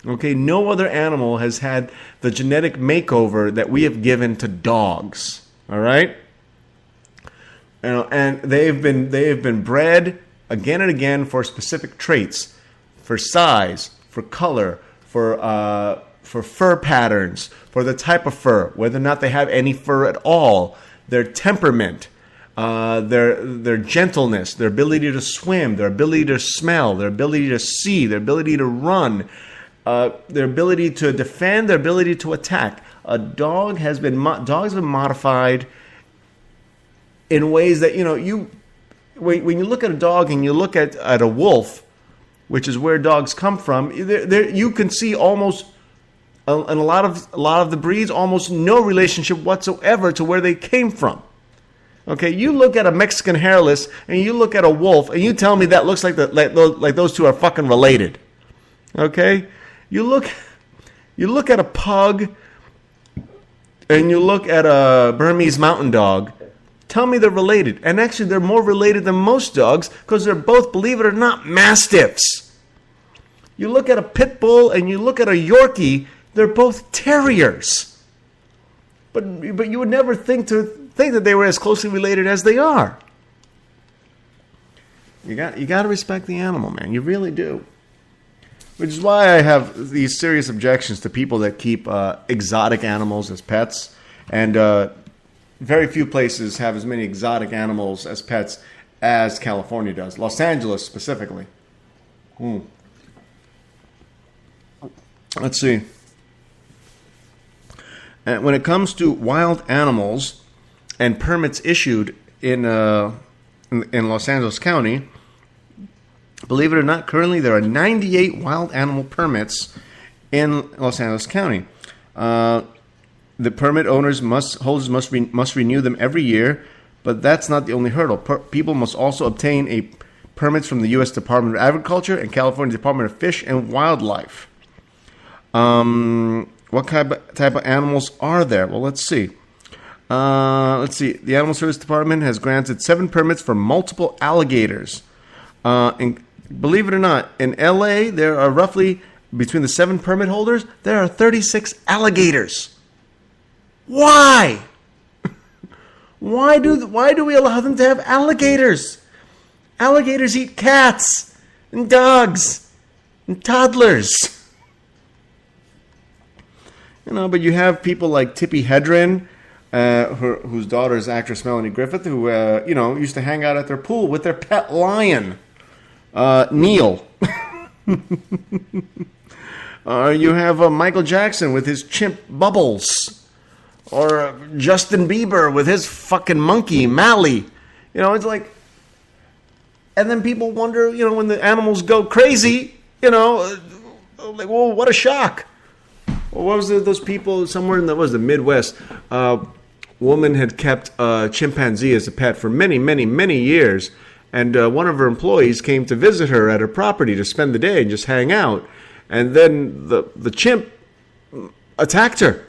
Speaker 3: Okay, no other animal has had the genetic makeover that we have given to dogs. All right, and they have been bred again and again for specific traits, for size, for color, for fur patterns, for the type of fur, whether or not they have any fur at all, their temperament, their gentleness, their ability to swim, their ability to smell, their ability to see, their ability to run. Their ability to defend, their ability to attack. Dogs have been modified in ways that when you look at a dog and you look at a wolf, which is where dogs come from, you can see almost in a lot of the breeds almost no relationship whatsoever to where they came from. Okay, you look at a Mexican hairless and you look at a wolf and you tell me that looks like those two are fucking related. Okay. You look at a pug and you look at a Burmese mountain dog. Tell me they're related. And actually, they're more related than most dogs because they're both, believe it or not, mastiffs. You look at a pit bull and you look at a Yorkie, they're both terriers. But you would never think that they were as closely related as they are. You got to respect the animal, man. You really do. Which is why I have these serious objections to people that keep exotic animals as pets. And very few places have as many exotic animals as pets as California does. Los Angeles specifically. Let's see. And when it comes to wild animals and permits issued in Los Angeles County, believe it or not, currently there are 98 wild animal permits in Los Angeles County. The permit holders must renew them every year, but that's not the only hurdle. People must also obtain permits from the U.S. Department of Agriculture and California Department of Fish and Wildlife. What type of animals are there? Well, let's see. The Animal Service Department has granted 7 permits for multiple alligators. And believe it or not, in L.A., there are roughly, between the 7 permit holders, there are 36 alligators. Why? Why do we allow them to have alligators? Alligators eat cats and dogs and toddlers. But you have people like Tippi Hedren, whose daughter is actress Melanie Griffith, who used to hang out at their pool with their pet lion, Neil. You have Michael Jackson with his chimp Bubbles. Or Justin Bieber with his fucking monkey, Mally. It's like... And then people wonder, when the animals go crazy, like, well, what a shock. Well, what was those people somewhere in the Midwest? woman had kept a chimpanzee as a pet for many, many, many years. And one of her employees came to visit her at her property to spend the day and just hang out. And then the chimp attacked her.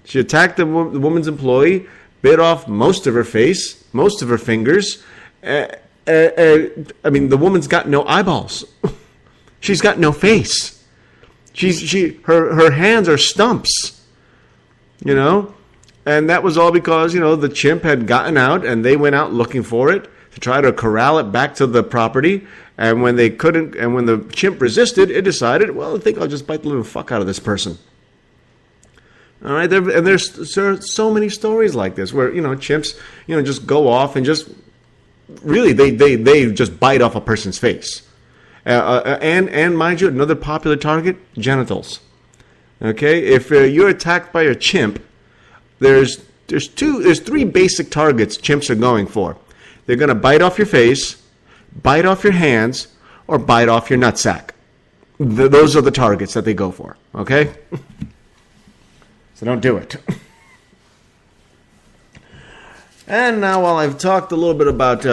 Speaker 3: She attacked the woman's employee, bit off most of her face, most of her fingers. I mean, the woman's got no eyeballs. She's got no face. Her hands are stumps. You know? And that was all because, you know, the chimp had gotten out and they went out looking for it to try to corral it back to the property. And when they couldn't, and when the chimp resisted, it decided, well, I think I'll just bite the living fuck out of this person. All right, and there's so many stories like this where, you know, chimps, you know, just go off and just really they just bite off a person's face. And mind you, another popular target, genitals. Okay, if you're attacked by a chimp, there's three basic targets chimps are going for. They're going to bite off your face, bite off your hands, or bite off your nutsack. Those are the targets that they go for. Okay, so don't do it. And now, while I've talked a little bit about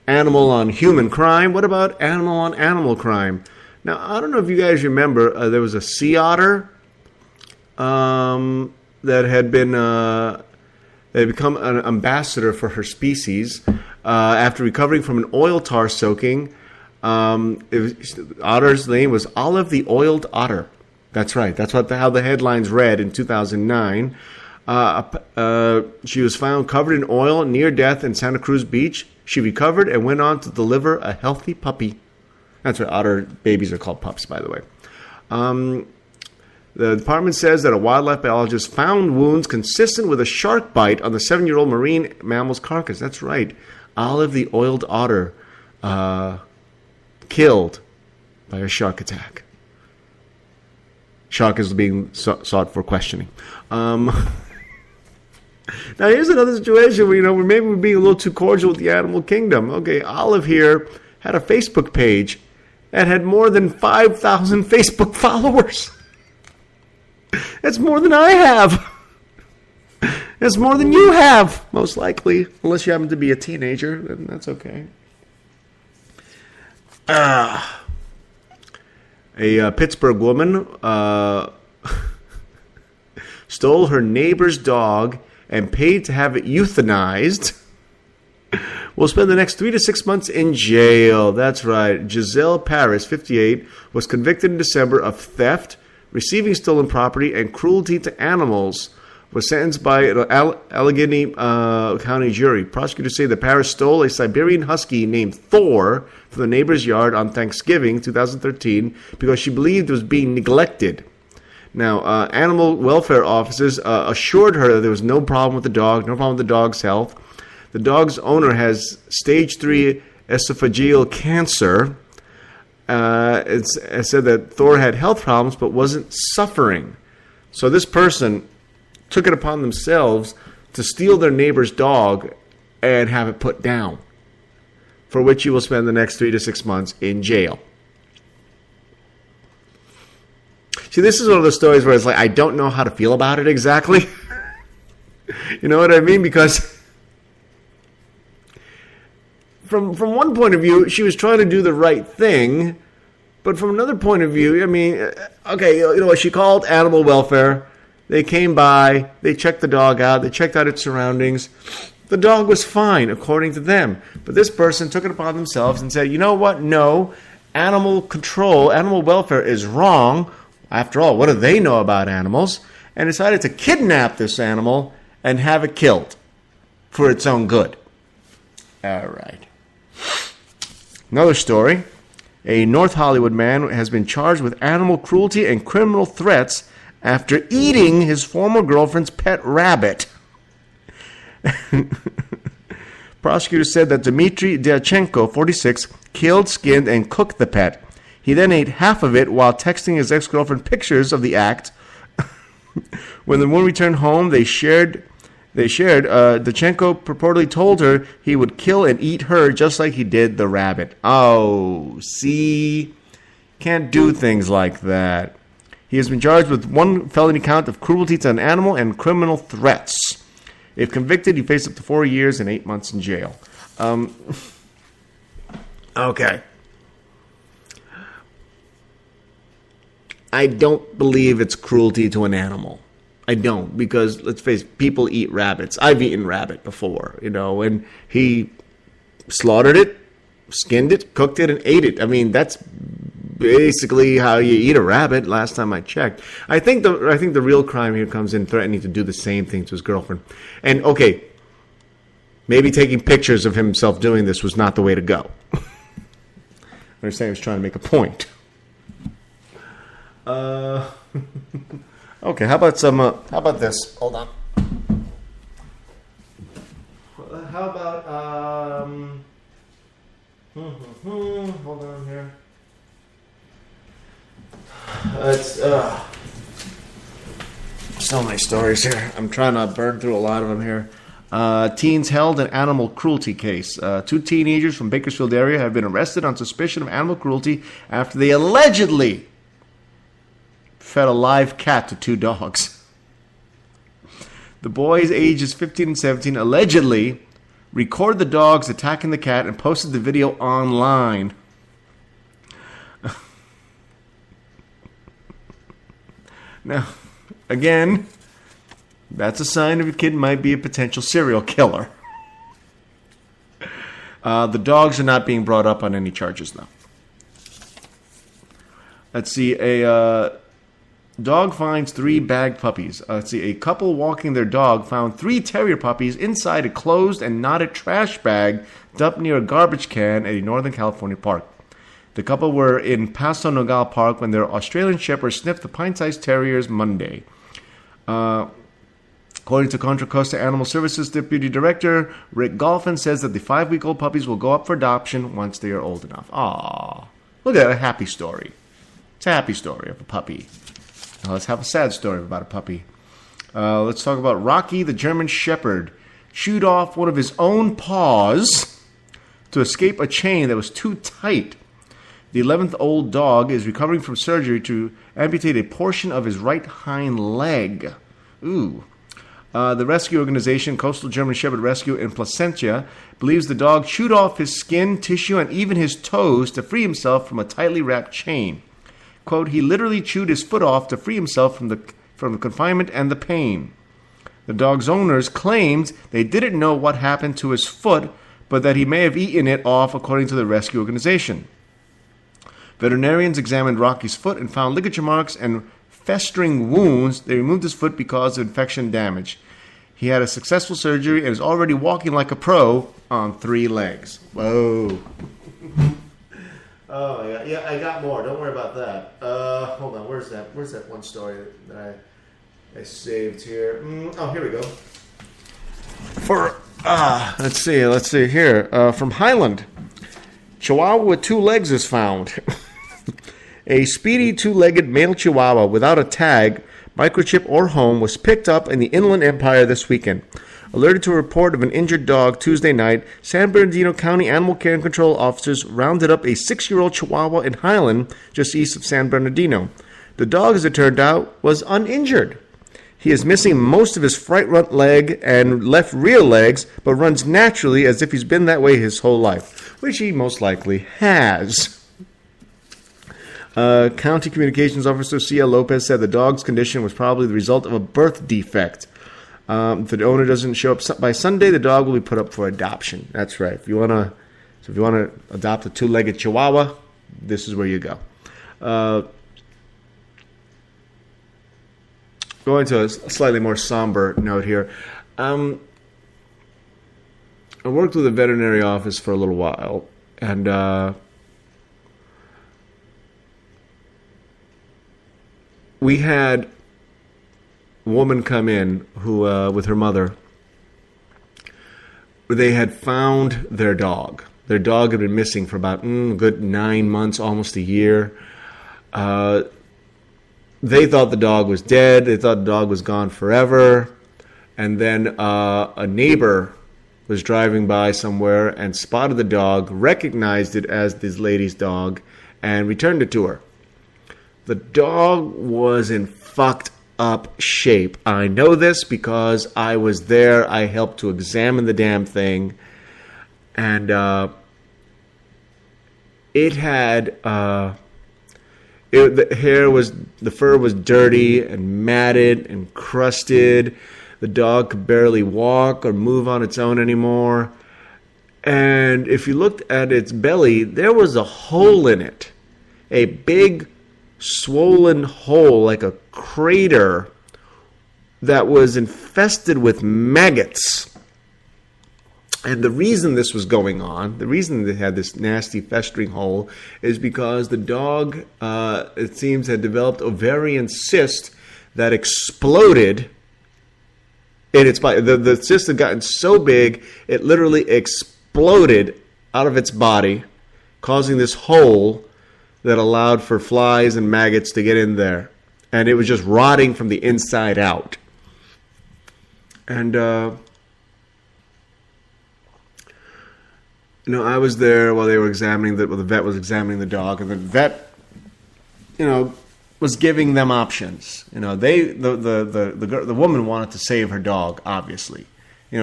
Speaker 3: animal on human crime, what about animal on animal crime? Now, I don't know if you guys remember, there was a sea otter that had become an ambassador for her species after recovering from an oil tar soaking. The otter's name was Olive the Oiled Otter. That's right. That's how the headlines read in 2009. She was found covered in oil near death in Santa Cruz Beach. She recovered and went on to deliver a healthy puppy. That's right. Otter babies are called pups, by the way. The department says that a wildlife biologist found wounds consistent with a shark bite on the 7-year-old marine mammal's carcass. That's right. Olive the Oiled Otter killed by a shark attack. Shark is being sought for questioning. Now, here's another situation where, where maybe we're being a little too cordial with the animal kingdom. Okay, Olive here had a Facebook page that had more than 5,000 Facebook followers. That's more than I have. That's more than you have, most likely. Unless you happen to be a teenager, then that's okay. A Pittsburgh woman stole her neighbor's dog and paid to have it euthanized. Will spend the next 3 to 6 months in jail. That's right. Giselle Paris, 58, was convicted in December of theft, receiving stolen property, and cruelty to animals. Was sentenced by an Allegheny County jury. Prosecutors say that Paris stole a Siberian husky named Thor from the neighbor's yard on Thanksgiving 2013 because she believed it was being neglected. Now, animal welfare officers assured her that there was no problem with the dog, no problem with the dog's health. The dog's owner has stage 3 esophageal cancer. It said that Thor had health problems but wasn't suffering. So this person took it upon themselves to steal their neighbor's dog and have it put down, for which he will spend the next 3 to 6 months in jail. See, this is one of those stories where it's like, I don't know how to feel about it exactly. You know what I mean? Because from one point of view, she was trying to do the right thing. But from another point of view, I mean, okay, she called animal welfare. They came by, they checked the dog out, they checked out its surroundings. The dog was fine, according to them. But this person took it upon themselves and said, you know what? No, animal control, animal welfare is wrong. After all, what do they know about animals? And decided to kidnap this animal and have it killed for its own good. All right. Another story. A North Hollywood man has been charged with animal cruelty and criminal threats after eating his former girlfriend's pet rabbit. Prosecutors said that Dmitry Dyachenko, 46, killed, skinned, and cooked the pet. He then ate half of it while texting his ex-girlfriend pictures of the act. When the woman returned home, they shared. Dyachenko purportedly told her he would kill and eat her just like he did the rabbit. Oh, see? Can't do things like that. He has been charged with 1 felony count of cruelty to an animal and criminal threats. If convicted, he faced up to 4 years and 8 months in jail. Okay. I don't believe it's cruelty to an animal. I don't, because let's face it, people eat rabbits. I've eaten rabbit before, and he slaughtered it, skinned it, cooked it, and ate it. I mean, that's basically how you eat a rabbit. Last time I checked, I think the real crime here comes in threatening to do the same thing to his girlfriend. And okay, maybe taking pictures of himself doing this was not the way to go. I understand he was trying to make a point. Okay, how about this? Hold on. How about hold on here. It's so many stories here. I'm trying to burn through a lot of them here. Teens held in animal cruelty case. 2 teenagers from Bakersfield area have been arrested on suspicion of animal cruelty after they allegedly fed a live cat to 2 dogs. The boys, ages 15 and 17, allegedly recorded the dogs attacking the cat and posted the video online. Now, again, that's a sign of a kid might be a potential serial killer. The dogs are not being brought up on any charges, though. Let's see, a dog finds 3 bagged puppies. Let's see, a couple walking their dog found 3 terrier puppies inside a closed and knotted trash bag dumped near a garbage can at a Northern California park. The couple were in Paso Nogal Park when their Australian Shepherd sniffed the pint-sized terriers Monday. According to Contra Costa Animal Services Deputy Director Rick Golfin, says that the 5-week-old puppies will go up for adoption once they are old enough. Aww. Look at that, a happy story. It's a happy story of a puppy. Now let's have a sad story about a puppy. Let's talk about Rocky, the German Shepherd. Chewed off one of his own paws to escape a chain that was too tight. The 11th-old dog is recovering from surgery to amputate a portion of his right hind leg. Ooh. The rescue organization, Coastal German Shepherd Rescue in Placentia, believes the dog chewed off his skin, tissue, and even his toes to free himself from a tightly wrapped chain. Quote, he literally chewed his foot off to free himself from the confinement and the pain. The dog's owners claimed they didn't know what happened to his foot, but that he may have eaten it off, according to the rescue organization. Veterinarians examined Rocky's foot and found ligature marks and festering wounds. They removed his foot because of infection damage. He had a successful surgery and is already walking like a pro on 3 legs. Whoa. Oh, yeah, I got more. Don't worry about that. Hold on, where's that one story that I saved here? Oh, here we go. Let's see here. From Highland, Chihuahua with 2 legs is found. A speedy 2-legged male Chihuahua without a tag, microchip, or home was picked up in the Inland Empire this weekend. Alerted to a report of an injured dog Tuesday night, San Bernardino County Animal Care and Control officers rounded up a 6-year-old Chihuahua in Highland, just east of San Bernardino. The dog, as it turned out, was uninjured. He is missing most of his front leg and left rear legs, but runs naturally as if he's been that way his whole life, which he most likely has. County Communications Officer C.L. Lopez said the dog's condition was probably the result of a birth defect. If the owner doesn't show up by Sunday, the dog will be put up for adoption. That's right. If you want to adopt a 2-legged Chihuahua, this is where you go. Going to a slightly more somber note here. I worked with a veterinary office for a little while, and we had a woman come in who, with her mother, they had found their dog. Their dog had been missing for about a good 9 months, almost a year. They thought the dog was dead. They thought the dog was gone forever. And then a neighbor was driving by somewhere and spotted the dog, recognized it as this lady's dog, and returned it to her. The dog was in fucked up shape. I know this because I was there. I helped to examine the damn thing. And it had... the fur was dirty and matted and crusted. The dog could barely walk or move on its own anymore. And if you looked at its belly, there was a hole in it. A big, swollen hole, like a crater, that was infested with maggots. And the reason this was going on, the reason they had this nasty festering hole, is because the dog, it seems, had developed ovarian cyst that exploded in its body. The cyst had gotten so big, it literally exploded out of its body, causing this hole that allowed for flies and maggots to get in there. And it was just rotting from the inside out. And, I was there while they were the vet was examining the dog, and the vet, was giving them options. The woman wanted to save her dog, obviously.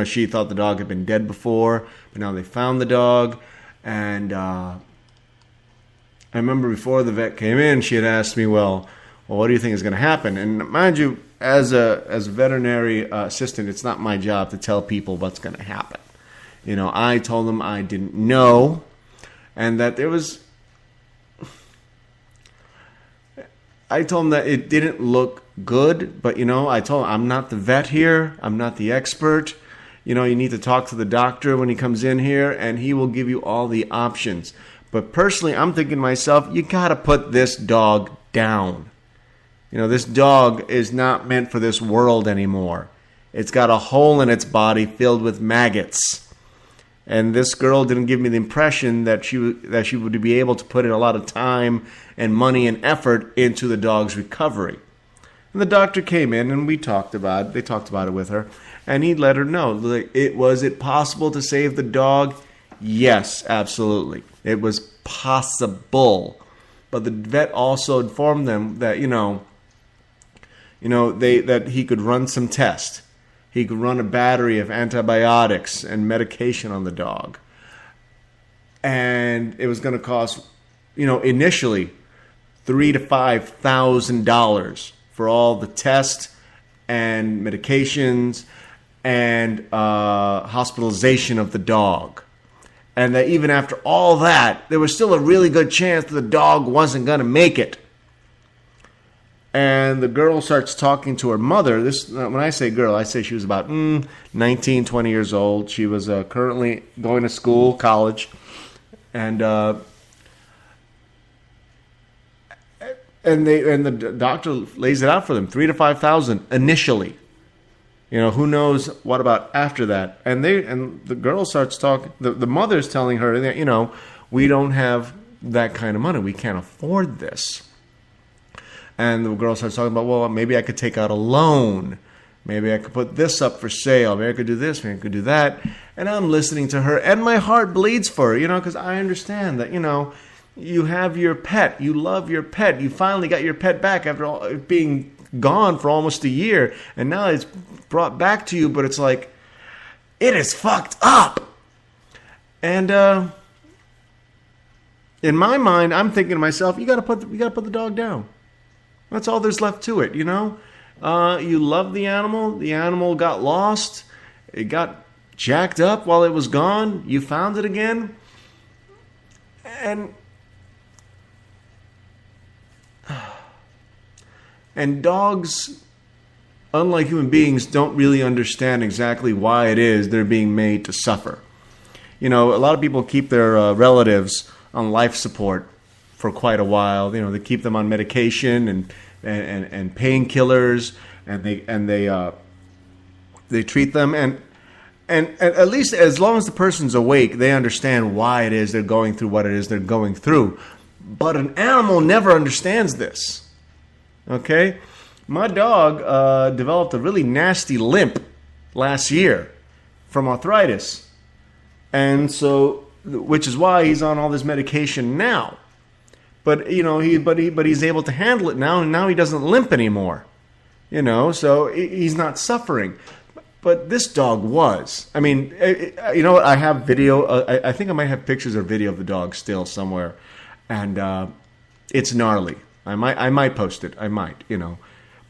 Speaker 3: She thought the dog had been dead before, but now they found the dog. And I remember before the vet came in, she had asked me, well, what do you think is going to happen? And mind you, as a veterinary assistant, it's not my job to tell people what's going to happen. I told them I didn't know, and that there was... I told them that it didn't look good, but, I told them I'm not the vet here. I'm not the expert. You need to talk to the doctor when he comes in here, and he will give you all the options. But personally, I'm thinking to myself, you got to put this dog down. This dog is not meant for this world anymore. It's got a hole in its body filled with maggots. And this girl didn't give me the impression that she would be able to put in a lot of time and money and effort into the dog's recovery. And the doctor came in and they talked about it with her. And he let her know, was it possible to save the dog? Yes, absolutely. It was possible. But the vet also informed them that, that he could run some tests. He could run a battery of antibiotics and medication on the dog. And it was going to cost, initially $3,000 to $5,000 for all the tests and medications and hospitalization of the dog. And that even after all that, there was still a really good chance that the dog wasn't going to make it. And the girl starts talking to her mother. When I say girl, I say she was about 19, 20 years old. She was currently going to school, college. And the doctor lays it out for them, $3,000 to $5,000 initially. Who knows what about after that? And the girl starts talking. The mother's telling her that we don't have that kind of money. We can't afford this. And the girl starts talking about, well, maybe I could take out a loan. Maybe I could put this up for sale. Maybe I could do this. Maybe I could do that. And I'm listening to her, and my heart bleeds for her, because I understand that, you have your pet. You love your pet. You finally got your pet back after all being gone for almost a year. And now it's brought back to you, but it's like, it is fucked up. And in my mind, I'm thinking to myself, you got to put the dog down. That's all there's left to it, You love the animal. The animal got lost. It got jacked up while it was gone. You found it again. And dogs, unlike human beings, don't really understand exactly why it is they're being made to suffer. A lot of people keep their relatives on life support for quite a while. They keep them on medication and painkillers, and they treat them, and at least as long as the person's awake, they understand why it is they're going through what it is they're going through. But an animal never understands this. Okay? My dog developed a really nasty limp last year from arthritis. And so, which is why he's on all this medication now. But he's able to handle it now, and now he doesn't limp anymore. so he's not suffering. But this dog was. I mean, you know what? I have video. I think I might have pictures or video of the dog still somewhere, and it's gnarly. I might post it. I might,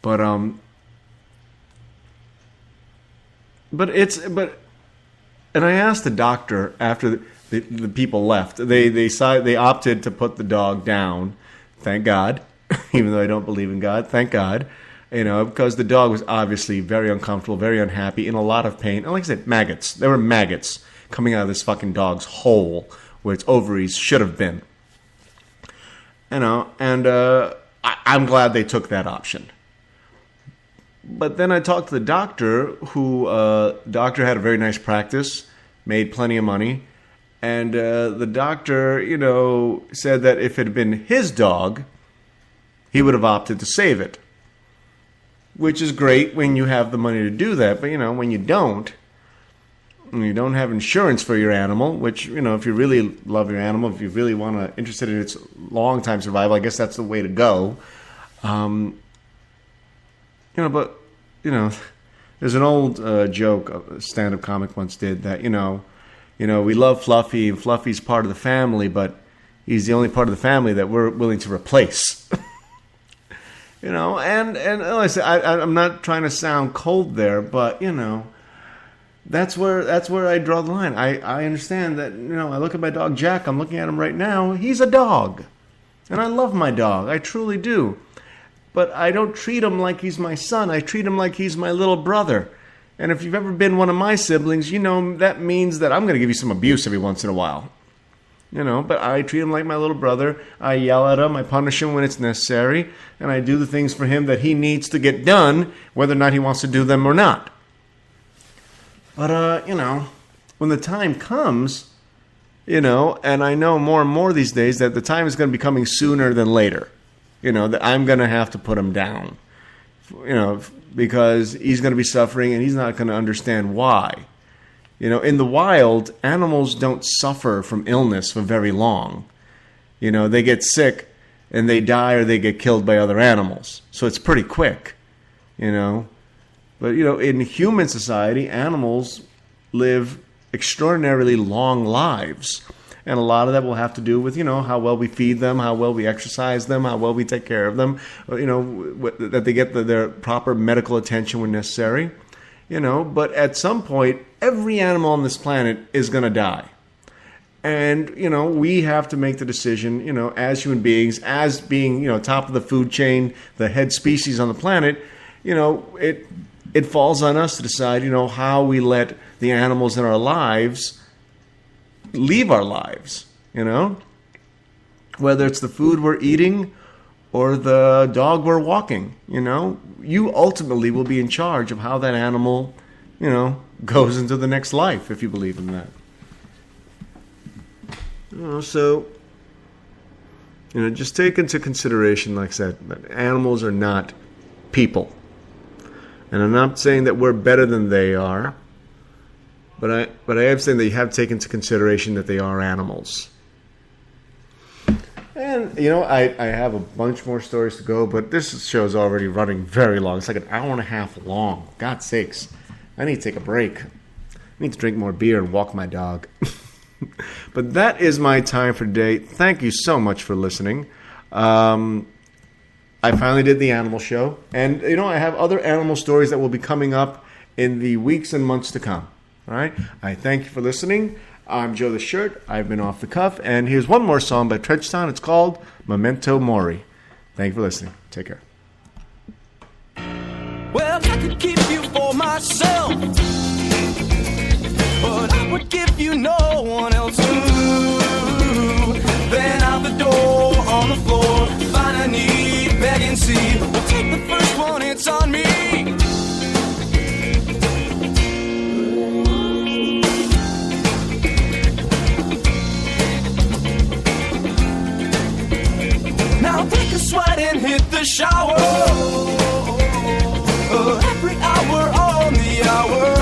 Speaker 3: but and I asked the doctor after the people left. They opted to put the dog down. Thank God, even though I don't believe in God. Thank God. Because the dog was obviously very uncomfortable, very unhappy, in a lot of pain. And like I said, maggots. There were maggots coming out of this fucking dog's hole where its ovaries should have been. And I'm glad they took that option. But then I talked to the doctor, who doctor had a very nice practice, made plenty of money. And the doctor, said that if it had been his dog, he would have opted to save it. Which is great when you have the money to do that. But, when you don't have insurance for your animal, which, if you really love your animal, if you really interested in its long-time survival, I guess that's the way to go. But there's an old joke a stand-up comic once did that, we love Fluffy, and Fluffy's part of the family, but he's the only part of the family that we're willing to replace. And like I said, I'm not trying to sound cold there, but that's where I draw the line. I understand that I look at my dog Jack. I'm looking at him right now. He's a dog, and I love my dog. I truly do, but I don't treat him like he's my son. I treat him like he's my little brother. And if you've ever been one of my siblings, that means that I'm going to give you some abuse every once in a while. But I treat him like my little brother. I yell at him. I punish him when it's necessary. And I do the things for him that he needs to get done, whether or not he wants to do them or not. But, when the time comes, and I know more and more these days that the time is going to be coming sooner than later, that I'm going to have to put him down, because he's going to be suffering and he's not going to understand why. In the wild, animals don't suffer from illness for very long. They get sick and they die or they get killed by other animals. So it's pretty quick, But, in human society, animals live extraordinarily long lives. And a lot of that will have to do with, how well we feed them, how well we exercise them, how well we take care of them, that they get their proper medical attention when necessary. But at some point, every animal on this planet is going to die. And, we have to make the decision, as human beings, as being, top of the food chain, the head species on the planet, it falls on us to decide, how we let the animals in our lives leave our lives, whether it's the food we're eating or the dog we're walking, you ultimately will be in charge of how that animal, goes into the next life, if you believe in that. So, just take into consideration, like I said, that animals are not people. And I'm not saying that we're better than they are, but I am saying that you have to take into consideration that they are animals. And, I have a bunch more stories to go, but this show is already running very long. It's like an hour and a half long. God's sakes. I need to take a break. I need to drink more beer and walk my dog. But that is my time for today. Thank you so much for listening. I finally did the animal show. And, I have other animal stories that will be coming up in the weeks and months to come. All right? I thank you for listening. I'm Joe the Shirt. I've been Off the Cuff. And here's one more song by Trenchtown. It's called Memento Mori. Thank you for listening. Take care.
Speaker 1: Well, I could keep you for myself, but I would give you no one else. Ooh. Then out the door, on the floor, find a need, beg and see. We'll take the first one, it's on me. Now take a sweat and hit the shower. Every hour on the hour.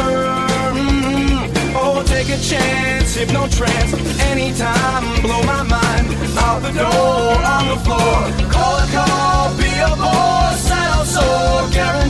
Speaker 1: Oh, take a chance, hypno trance. Anytime, blow my mind. Out the door, on the floor. Call a call, be a boss. Sound so guaranteed.